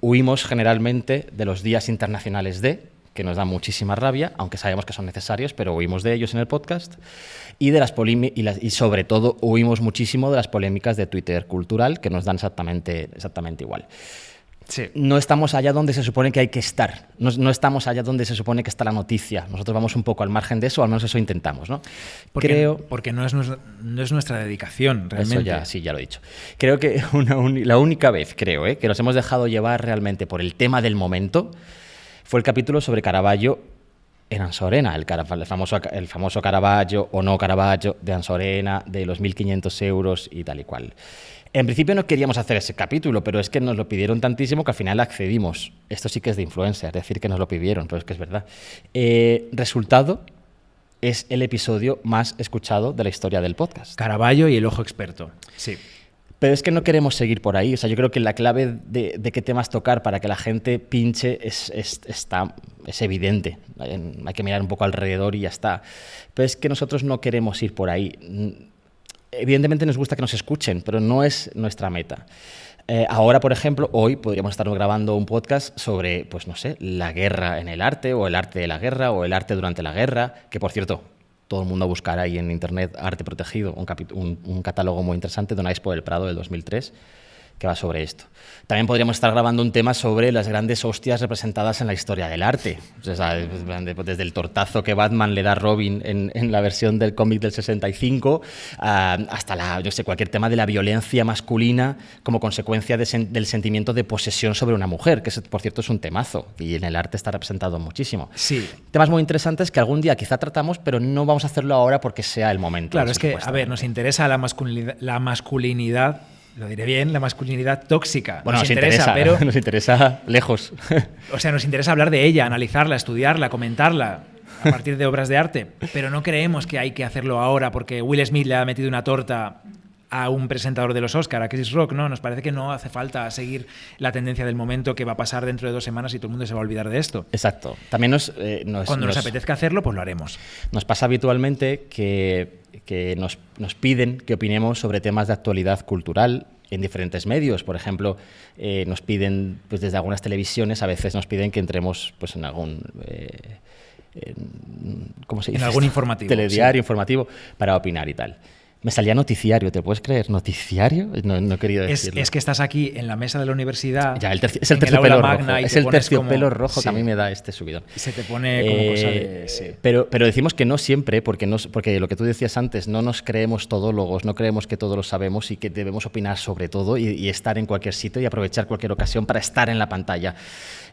S2: huimos generalmente de los días internacionales que nos da muchísima rabia, aunque sabemos que son necesarios, pero huimos de ellos en el podcast, y y sobre todo huimos muchísimo de las polémicas de Twitter cultural, que nos dan exactamente igual.
S3: Sí.
S2: No estamos allá donde se supone que hay que estar, no estamos allá donde se supone que está la noticia. Nosotros vamos un poco al margen de eso, o al menos eso intentamos, ¿no?
S3: Porque no es nuestra dedicación, realmente.
S2: Eso ya lo he dicho. creo que la única vez, que nos hemos dejado llevar realmente por el tema del momento fue el capítulo sobre Caravaggio en Ansorena, el famoso Caravaggio o no Caravaggio de Ansorena, de los 1.500 euros y tal y cual. En principio no queríamos hacer ese capítulo, pero es que nos lo pidieron tantísimo que al final accedimos. Esto sí que es de influencer, decir que nos lo pidieron, pero es que es verdad. Resultado, es el episodio más escuchado de la historia del podcast.
S3: Caravaggio y el ojo experto. Sí.
S2: Pero es que no queremos seguir por ahí. O sea, yo creo que la clave de qué temas tocar para que la gente pinche es evidente. Hay que mirar un poco alrededor y ya está. Pero es que nosotros no queremos ir por ahí. Evidentemente nos gusta que nos escuchen, pero no es nuestra meta. Ahora, por ejemplo, hoy podríamos estar grabando un podcast sobre, pues no sé, la guerra en el arte, o el arte de la guerra, o el arte durante la guerra, que por cierto, todo el mundo buscará ahí en internet Arte Protegido, un catálogo muy interesante de una expo del Prado del 2003, que va sobre esto. También podríamos estar grabando un tema sobre las grandes hostias representadas en la historia del arte. O sea, desde el tortazo que Batman le da a Robin en la versión del cómic del 65, hasta cualquier tema de la violencia masculina como consecuencia del sentimiento de posesión sobre una mujer, que por cierto es un temazo y en el arte está representado muchísimo.
S3: Sí.
S2: Temas muy interesantes que algún día quizá tratamos, pero no vamos a hacerlo ahora porque sea el momento.
S3: Claro, es que, a ver, nos interesa la masculinidad. Lo diré bien, la masculinidad tóxica.
S2: Bueno, nos interesa, pero nos interesa lejos.
S3: O sea, nos interesa hablar de ella, analizarla, estudiarla, comentarla a partir de obras de arte, pero no creemos que hay que hacerlo ahora porque Will Smith le ha metido una torta a un presentador de los Oscar, a Chris Rock, ¿no? Nos parece que no hace falta seguir la tendencia del momento que va a pasar dentro de 2 semanas y todo el mundo se va a olvidar de esto.
S2: Exacto. También
S3: cuando nos apetezca hacerlo, pues lo haremos.
S2: Nos pasa habitualmente que nos piden que opinemos sobre temas de actualidad cultural en diferentes medios. Por ejemplo, nos piden, pues desde algunas televisiones, a veces nos piden que entremos pues en algún... ¿cómo se dice?
S3: En algún informativo.
S2: Telediario, informativo, para opinar y tal. Me salía noticiario, ¿te puedes creer? ¿Noticiario? No he querido decirlo.
S3: Es que estás aquí en la mesa de la universidad.
S2: Ya, es el terciopelo rojo. Es el terciopelo rojo que a mí me da este subidón.
S3: Y se te pone como cosa de... Sí.
S2: Pero decimos que no siempre, porque lo que tú decías antes, no nos creemos todólogos, no creemos que todo lo sabemos y que debemos opinar sobre todo y estar en cualquier sitio y aprovechar cualquier ocasión para estar en la pantalla.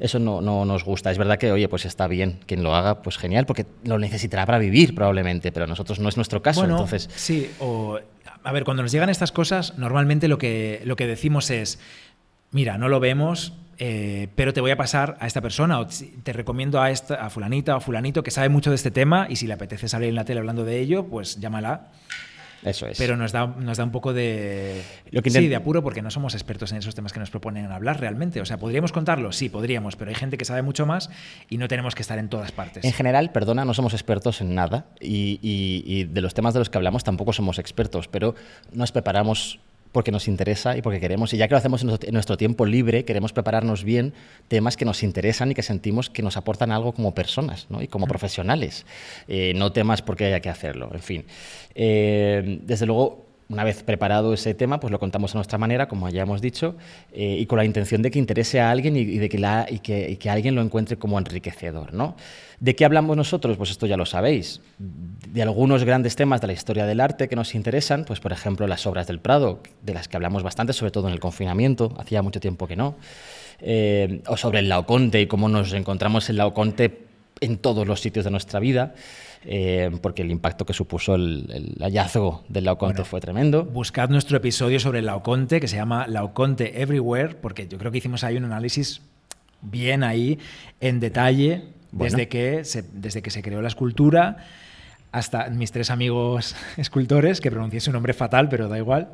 S2: Eso no nos gusta. Es verdad que, oye, pues está bien. Quien lo haga, pues genial, porque lo necesitará para vivir probablemente, pero nosotros no es nuestro caso.
S3: Bueno,
S2: entonces...
S3: sí, a ver, cuando nos llegan estas cosas, normalmente lo que decimos es, mira, no lo vemos, pero te voy a pasar a esta persona, o te recomiendo a fulanita o fulanito que sabe mucho de este tema, y si le apetece salir en la tele hablando de ello, pues llámala.
S2: Eso es.
S3: Pero nos da un poco de apuro, porque no somos expertos en esos temas que nos proponen hablar realmente. O sea, ¿podríamos contarlo? Sí, podríamos, pero hay gente que sabe mucho más y no tenemos que estar en todas partes.
S2: En general, perdona, no somos expertos en nada y de los temas de los que hablamos tampoco somos expertos, pero nos preparamos porque nos interesa y porque queremos, y ya que lo hacemos en nuestro tiempo libre, queremos prepararnos bien temas que nos interesan y que sentimos que nos aportan algo como personas, ¿no? Y como profesionales, no temas porque haya que hacerlo, en fin. Desde luego, una vez preparado ese tema, pues lo contamos a nuestra manera, como ya hemos dicho, y con la intención de que interese a alguien y de que alguien lo encuentre como enriquecedor, ¿no? ¿De qué hablamos nosotros? Pues esto ya lo sabéis. De algunos grandes temas de la historia del arte que nos interesan, pues por ejemplo las obras del Prado, de las que hablamos bastante, sobre todo en el confinamiento, hacía mucho tiempo que no, o sobre el Laoconte y cómo nos encontramos el Laoconte en todos los sitios de nuestra vida, porque el impacto que supuso el hallazgo del Laoconte fue tremendo.
S3: Buscad nuestro episodio sobre el Laoconte, que se llama Laoconte Everywhere, porque yo creo que hicimos ahí un análisis bien ahí, en detalle, desde que se creó la escultura hasta mis 3 amigos escultores, que pronuncié su nombre fatal, pero da igual,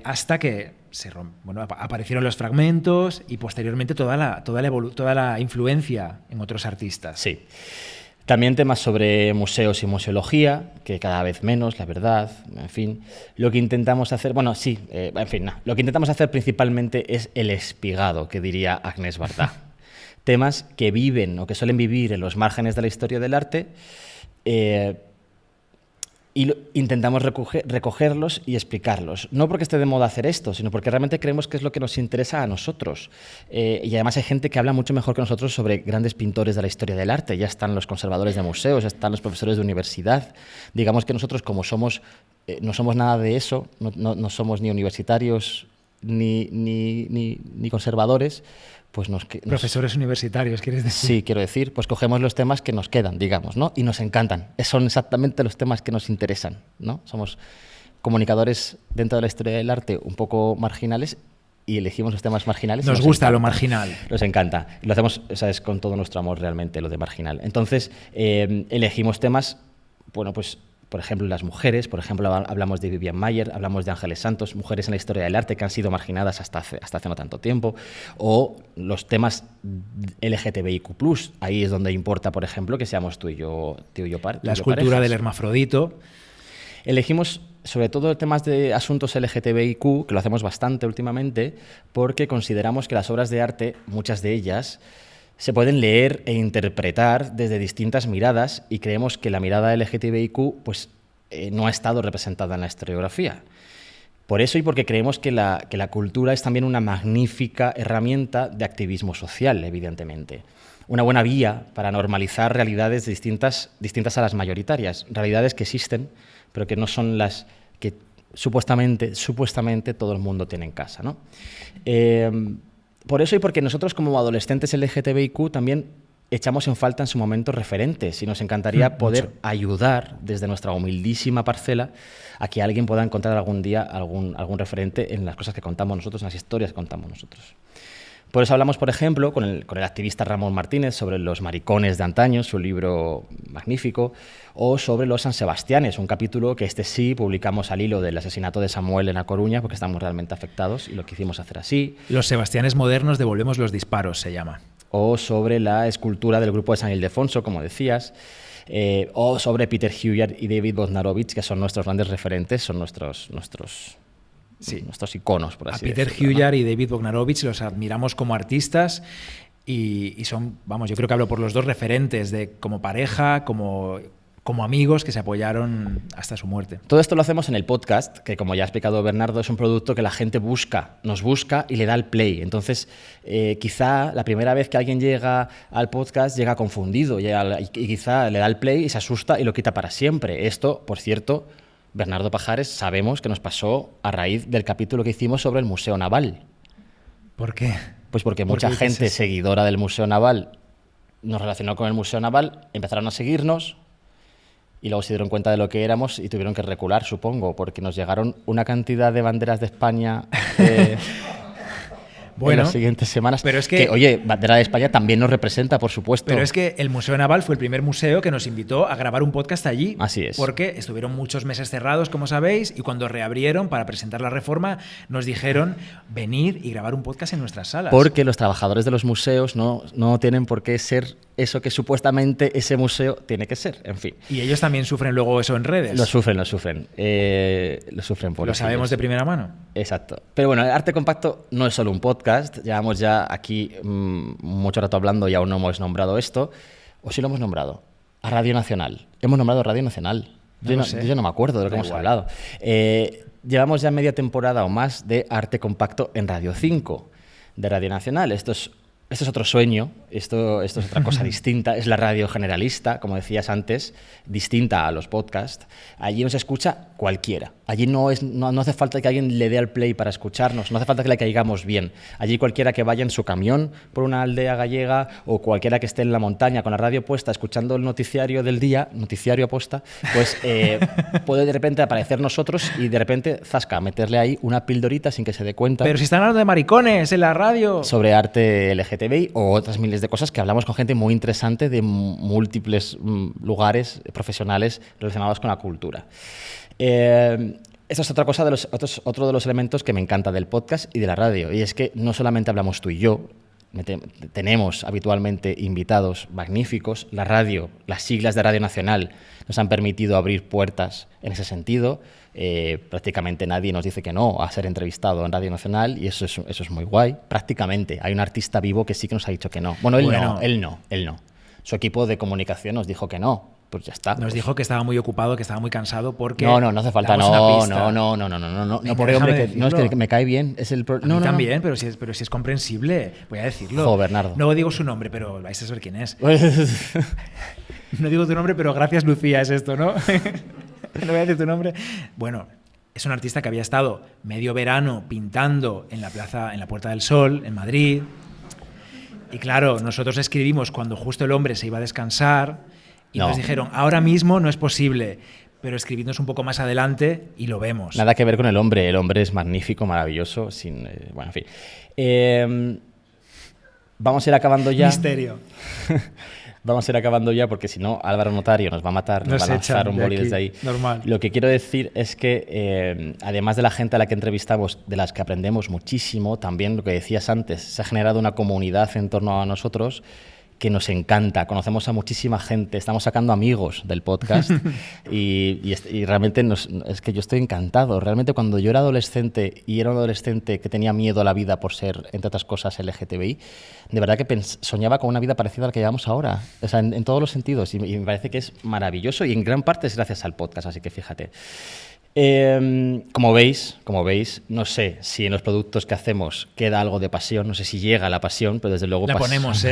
S3: hasta que aparecieron los fragmentos y posteriormente toda la influencia en otros artistas.
S2: Sí. También temas sobre museos y museología, que cada vez menos, la verdad, en fin. Lo que intentamos hacer, lo que intentamos hacer principalmente es el espigado, que diría Agnès Varda. Temas que viven o que suelen vivir en los márgenes de la historia del arte, intentamos recogerlos y explicarlos. No porque esté de moda hacer esto, sino porque realmente creemos que es lo que nos interesa a nosotros. Y además hay gente que habla mucho mejor que nosotros sobre grandes pintores de la historia del arte. Ya están los conservadores de museos, ya están los profesores de universidad. Digamos que nosotros, como no somos nada de eso, no somos ni universitarios ni conservadores, pues
S3: profesores universitarios, ¿quieres decir?
S2: Sí, quiero decir, pues cogemos los temas que nos quedan, digamos, ¿no? Y nos encantan. Son exactamente los temas que nos interesan, ¿no? Somos comunicadores dentro de la historia del arte un poco marginales y elegimos los temas marginales.
S3: Nos gusta lo marginal.
S2: Nos encanta. Lo hacemos, ¿sabes?, con todo nuestro amor realmente, lo de marginal. Entonces, elegimos temas, bueno, pues por ejemplo, las mujeres, por ejemplo, hablamos de Vivian Maier, hablamos de Ángeles Santos, mujeres en la historia del arte que han sido marginadas hasta hace no tanto tiempo, o los temas LGTBIQ+, ahí es donde importa, por ejemplo, que seamos tú y yo par.
S3: La escultura del hermafrodito.
S2: Elegimos sobre todo temas de asuntos LGTBIQ, que lo hacemos bastante últimamente, porque consideramos que las obras de arte, muchas de ellas, se pueden leer e interpretar desde distintas miradas y creemos que la mirada LGTBIQ pues, no ha estado representada en la historiografía. Por eso y porque creemos que la cultura es también una magnífica herramienta de activismo social, evidentemente. Una buena vía para normalizar realidades distintas a las mayoritarias, realidades que existen, pero que no son las que supuestamente todo el mundo tiene en casa, ¿no? Por eso y porque nosotros como adolescentes LGTBIQ también echamos en falta en su momento referentes y nos encantaría poder ayudar desde nuestra humildísima parcela a que alguien pueda encontrar algún día algún referente en las cosas que contamos nosotros, en las historias que contamos nosotros. Por eso hablamos, por ejemplo, con el activista Ramón Martínez sobre los maricones de antaño, su libro magnífico, o sobre los San Sebastianes, un capítulo que sí publicamos al hilo del asesinato de Samuel en A Coruña, porque estamos realmente afectados y lo quisimos hacer así.
S3: Los Sebastianes modernos, devolvemos los disparos, se llama.
S2: O sobre la escultura del grupo de San Ildefonso, como decías, o sobre Peter Hugyar y David Bodnarovich, que son nuestros grandes referentes, son nuestros iconos, por así decirlo.
S3: A Peter Hugyar, ¿no?, y David Bodnarovich los admiramos como artistas y son, yo creo que hablo por los dos, referentes como pareja, como amigos que se apoyaron hasta su muerte.
S2: Todo esto lo hacemos en el podcast, que como ya ha explicado Bernardo, es un producto que la gente nos busca y le da el play. Entonces, quizá la primera vez que alguien llega al podcast llega confundido y quizá le da el play y se asusta y lo quita para siempre. Esto, por cierto, Bernardo Pajares, sabemos que nos pasó a raíz del capítulo que hicimos sobre el Museo Naval.
S3: ¿Por qué?
S2: Pues porque mucha gente seguidora del Museo Naval nos relacionó con el Museo Naval, empezaron a seguirnos y luego se dieron cuenta de lo que éramos y tuvieron que recular, supongo, porque nos llegaron una cantidad de banderas de España en las siguientes semanas.
S3: Pero es que,
S2: oye, bandera de España también nos representa, por supuesto.
S3: Pero es que el Museo Naval fue el primer museo que nos invitó a grabar un podcast allí.
S2: Así es.
S3: Porque estuvieron muchos meses cerrados, como sabéis, y cuando reabrieron para presentar la reforma, nos dijeron venir y grabar un podcast en nuestras salas.
S2: Porque los trabajadores de los museos no tienen por qué ser eso que supuestamente ese museo tiene que ser, en fin.
S3: Y ellos también sufren luego eso en redes.
S2: Lo sufren. Lo sufren por
S3: Lo sabemos de primera mano.
S2: Exacto. Pero bueno, el Arte Compacto no es solo un podcast. Llevamos ya aquí mucho rato hablando y aún no hemos nombrado esto. ¿O sí lo hemos nombrado? A Radio Nacional. Hemos nombrado Radio Nacional. Yo no me acuerdo de lo que hemos hablado. Llevamos ya media temporada o más de Arte Compacto en Radio 5 de Radio Nacional. Esto es otro sueño, esto es otra cosa distinta, es la radio generalista, como decías antes, distinta a los podcasts. Allí nos escucha cualquiera. Allí no hace falta que alguien le dé al play para escucharnos, no hace falta que le caigamos bien. Allí cualquiera que vaya en su camión por una aldea gallega o cualquiera que esté en la montaña con la radio puesta, escuchando el noticiario del día, noticiario aposta, pues puede de repente aparecer nosotros y de repente, zasca, meterle ahí una pildorita sin que se dé cuenta.
S3: Pero si están hablando de maricones en la radio.
S2: Sobre arte LGTBI o otras miles de cosas que hablamos con gente muy interesante de múltiples lugares profesionales relacionados con la cultura. Esto es otra cosa otro de los elementos que me encanta del podcast y de la radio, y es que no solamente hablamos tú y yo, tenemos habitualmente invitados magníficos. La radio, las siglas de Radio Nacional nos han permitido abrir puertas en ese sentido. Prácticamente nadie nos dice que no a ser entrevistado en Radio Nacional, y eso es muy guay. Prácticamente hay un artista vivo que sí que nos ha dicho que no. Bueno, él no. Su equipo de comunicación nos dijo que no. Pues ya está.
S3: Nos dijo que estaba muy ocupado, que estaba muy cansado porque...
S2: No hace falta. No, pobre hombre,
S3: no,
S2: es que me cae bien. Es el
S3: a mí también, pero si es comprensible, voy a decirlo.
S2: Jo, Bernardo.
S3: No digo su nombre, pero vais a saber quién es. No digo tu nombre, pero gracias, Lucía, es esto, ¿no? No voy a decir tu nombre. Bueno, es un artista que había estado medio verano pintando en la Puerta del Sol, en Madrid. Y claro, nosotros escribimos cuando justo el hombre se iba a descansar y nos dijeron, ahora mismo no es posible, pero escribidnos un poco más adelante y lo vemos.
S2: Nada que ver con el hombre es magnífico, maravilloso, bueno, en fin. Vamos a ir acabando ya.
S3: Misterio.
S2: Vamos a ir acabando ya porque si no Álvaro Notario nos va a matar, nos va a lanzar un boli desde ahí.
S3: Normal.
S2: Lo que quiero decir es que además de la gente a la que entrevistamos, de las que aprendemos muchísimo, también lo que decías antes, se ha generado una comunidad en torno a nosotros que nos encanta. Conocemos a muchísima gente, estamos sacando amigos del podcast y realmente es que yo estoy encantado. Realmente cuando yo era adolescente y era un adolescente que tenía miedo a la vida por ser, entre otras cosas, LGTBI, de verdad que soñaba con una vida parecida a la que llevamos ahora, o sea, en todos los sentidos, y me parece que es maravilloso y en gran parte es gracias al podcast, así que fíjate. Como veis, no sé si en los productos que hacemos queda algo de pasión, no sé si llega la pasión, pero desde luego...
S3: La ponemos.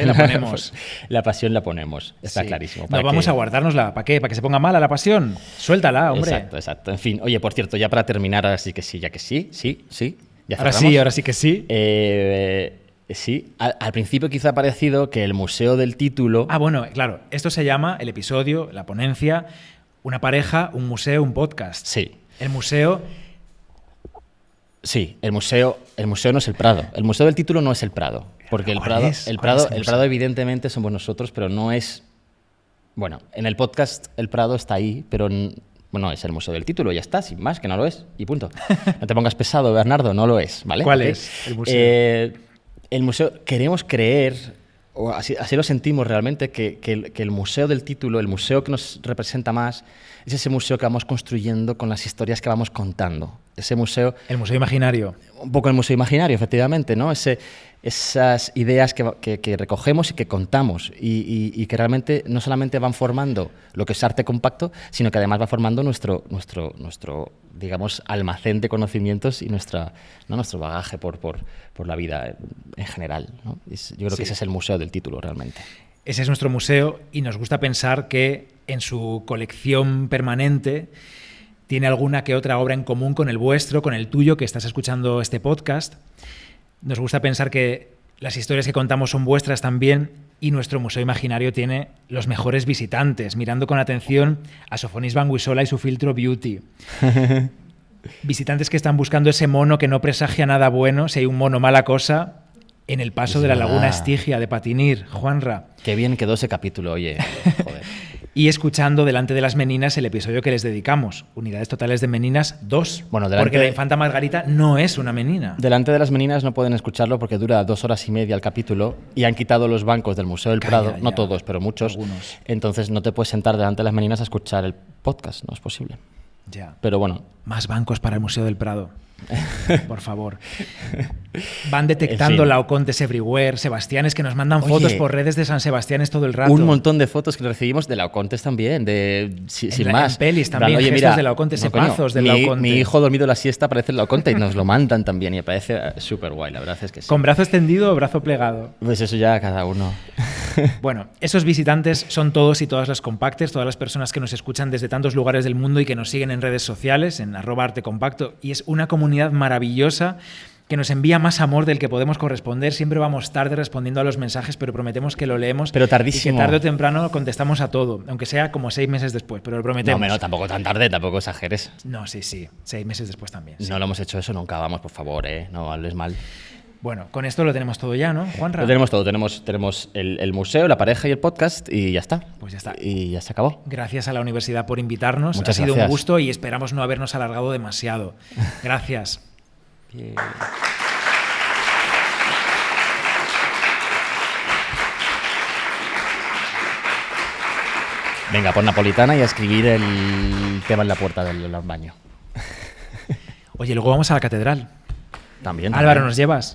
S2: La pasión la ponemos, está clarísimo.
S3: No, vamos a guardárnosla. ¿Para qué? ¿Para que se ponga mala la pasión? Suéltala, hombre.
S2: Exacto. En fin, oye, por cierto, ya para terminar, ahora sí que sí, ya que sí. Ya
S3: ahora sí que sí.
S2: Sí, al principio quizá ha parecido que el museo del título...
S3: Ah, bueno, claro, esto se llama el episodio, la ponencia, una pareja, un museo, un podcast.
S2: Sí.
S3: El museo...
S2: Sí, el museo no es el Prado. El museo del título no es el Prado. Porque el Prado evidentemente somos nosotros, pero no es... Bueno, en el podcast el Prado está ahí, pero no es el museo del título, ya está, sin más, que no lo es, y punto. No te pongas pesado, Bernardo, no lo es, ¿vale?
S3: ¿Cuál es el museo?
S2: El museo, queremos creer, o así lo sentimos realmente, que el museo del título, el museo que nos representa más, es ese museo que vamos construyendo con las historias que vamos contando. Ese museo...
S3: El museo imaginario.
S2: Un poco el museo imaginario, efectivamente, ¿no? Esas ideas que recogemos y que contamos y que realmente no solamente van formando lo que es arte compacto, sino que además va formando nuestro digamos, almacén de conocimientos y nuestro bagaje por la vida en general, ¿no? Yo creo que ese es el museo del título, realmente.
S3: Ese es nuestro museo y nos gusta pensar que en su colección permanente tiene alguna que otra obra en común con el vuestro, con el tuyo, que estás escuchando este podcast. Nos gusta pensar que las historias que contamos son vuestras también y nuestro museo imaginario tiene los mejores visitantes, mirando con atención a Sofonis Banguisola y su filtro Beauty. Visitantes que están buscando ese mono que no presagia nada bueno, si hay un mono mala cosa, en el paso de la Laguna Estigia de Patinir, Juanra.
S2: Qué bien quedó ese capítulo, oye, joder.
S3: Y escuchando delante de las meninas el episodio que les dedicamos, Unidades Totales de Meninas 2, porque la infanta Margarita no es una menina.
S2: Delante de las meninas no pueden escucharlo porque dura 2 horas y media el capítulo y han quitado los bancos del Museo del Prado, no todos, pero muchos.
S3: Algunos.
S2: Entonces no te puedes sentar delante de las meninas a escuchar el podcast, no es posible.
S3: Ya.
S2: Pero bueno.
S3: Más bancos para el Museo del Prado. Por favor. Van detectando Laocontes everywhere, Sebastianes que nos mandan fotos por redes de San Sebastianes todo el rato.
S2: Un montón de fotos que recibimos de Laocontes también, sin más.
S3: En pelis también, gestos de Laocontes, sepazos de Laoconte.
S2: Mi hijo dormido la siesta aparece el Laoconte y nos lo mandan también y me parece súper guay, la verdad es que sí.
S3: ¿Con brazo extendido o brazo plegado?
S2: Pues eso ya cada uno.
S3: Bueno, esos visitantes son todos y todas las compactes, todas las personas que nos escuchan desde tantos lugares del mundo y que nos siguen en redes sociales, en @artecompacto, y es una comunidad maravillosa que nos envía más amor del que podemos corresponder. Siempre vamos tarde respondiendo a los mensajes, pero prometemos que lo leemos.
S2: Pero tardísimo.
S3: Y que tarde o temprano contestamos a todo, aunque sea como 6 meses después, pero lo prometemos.
S2: No, tampoco tan tarde, tampoco exageres.
S3: No, sí, 6 meses después también. Sí.
S2: No lo hemos hecho eso nunca, vamos, por favor, no hables mal.
S3: Bueno, con esto lo tenemos todo ya, ¿no, Juanra?
S2: Lo tenemos todo. Tenemos el museo, la pareja y el podcast y ya está.
S3: Pues ya está.
S2: Y ya se acabó.
S3: Gracias a la universidad por invitarnos.
S2: Muchas
S3: ha sido
S2: gracias.
S3: un gusto y esperamos no habernos alargado demasiado. Gracias.
S2: Venga, por napolitana y a escribir el tema en la puerta del baño.
S3: Oye, luego vamos a la catedral.
S2: También.
S3: Álvaro, ¿nos llevas?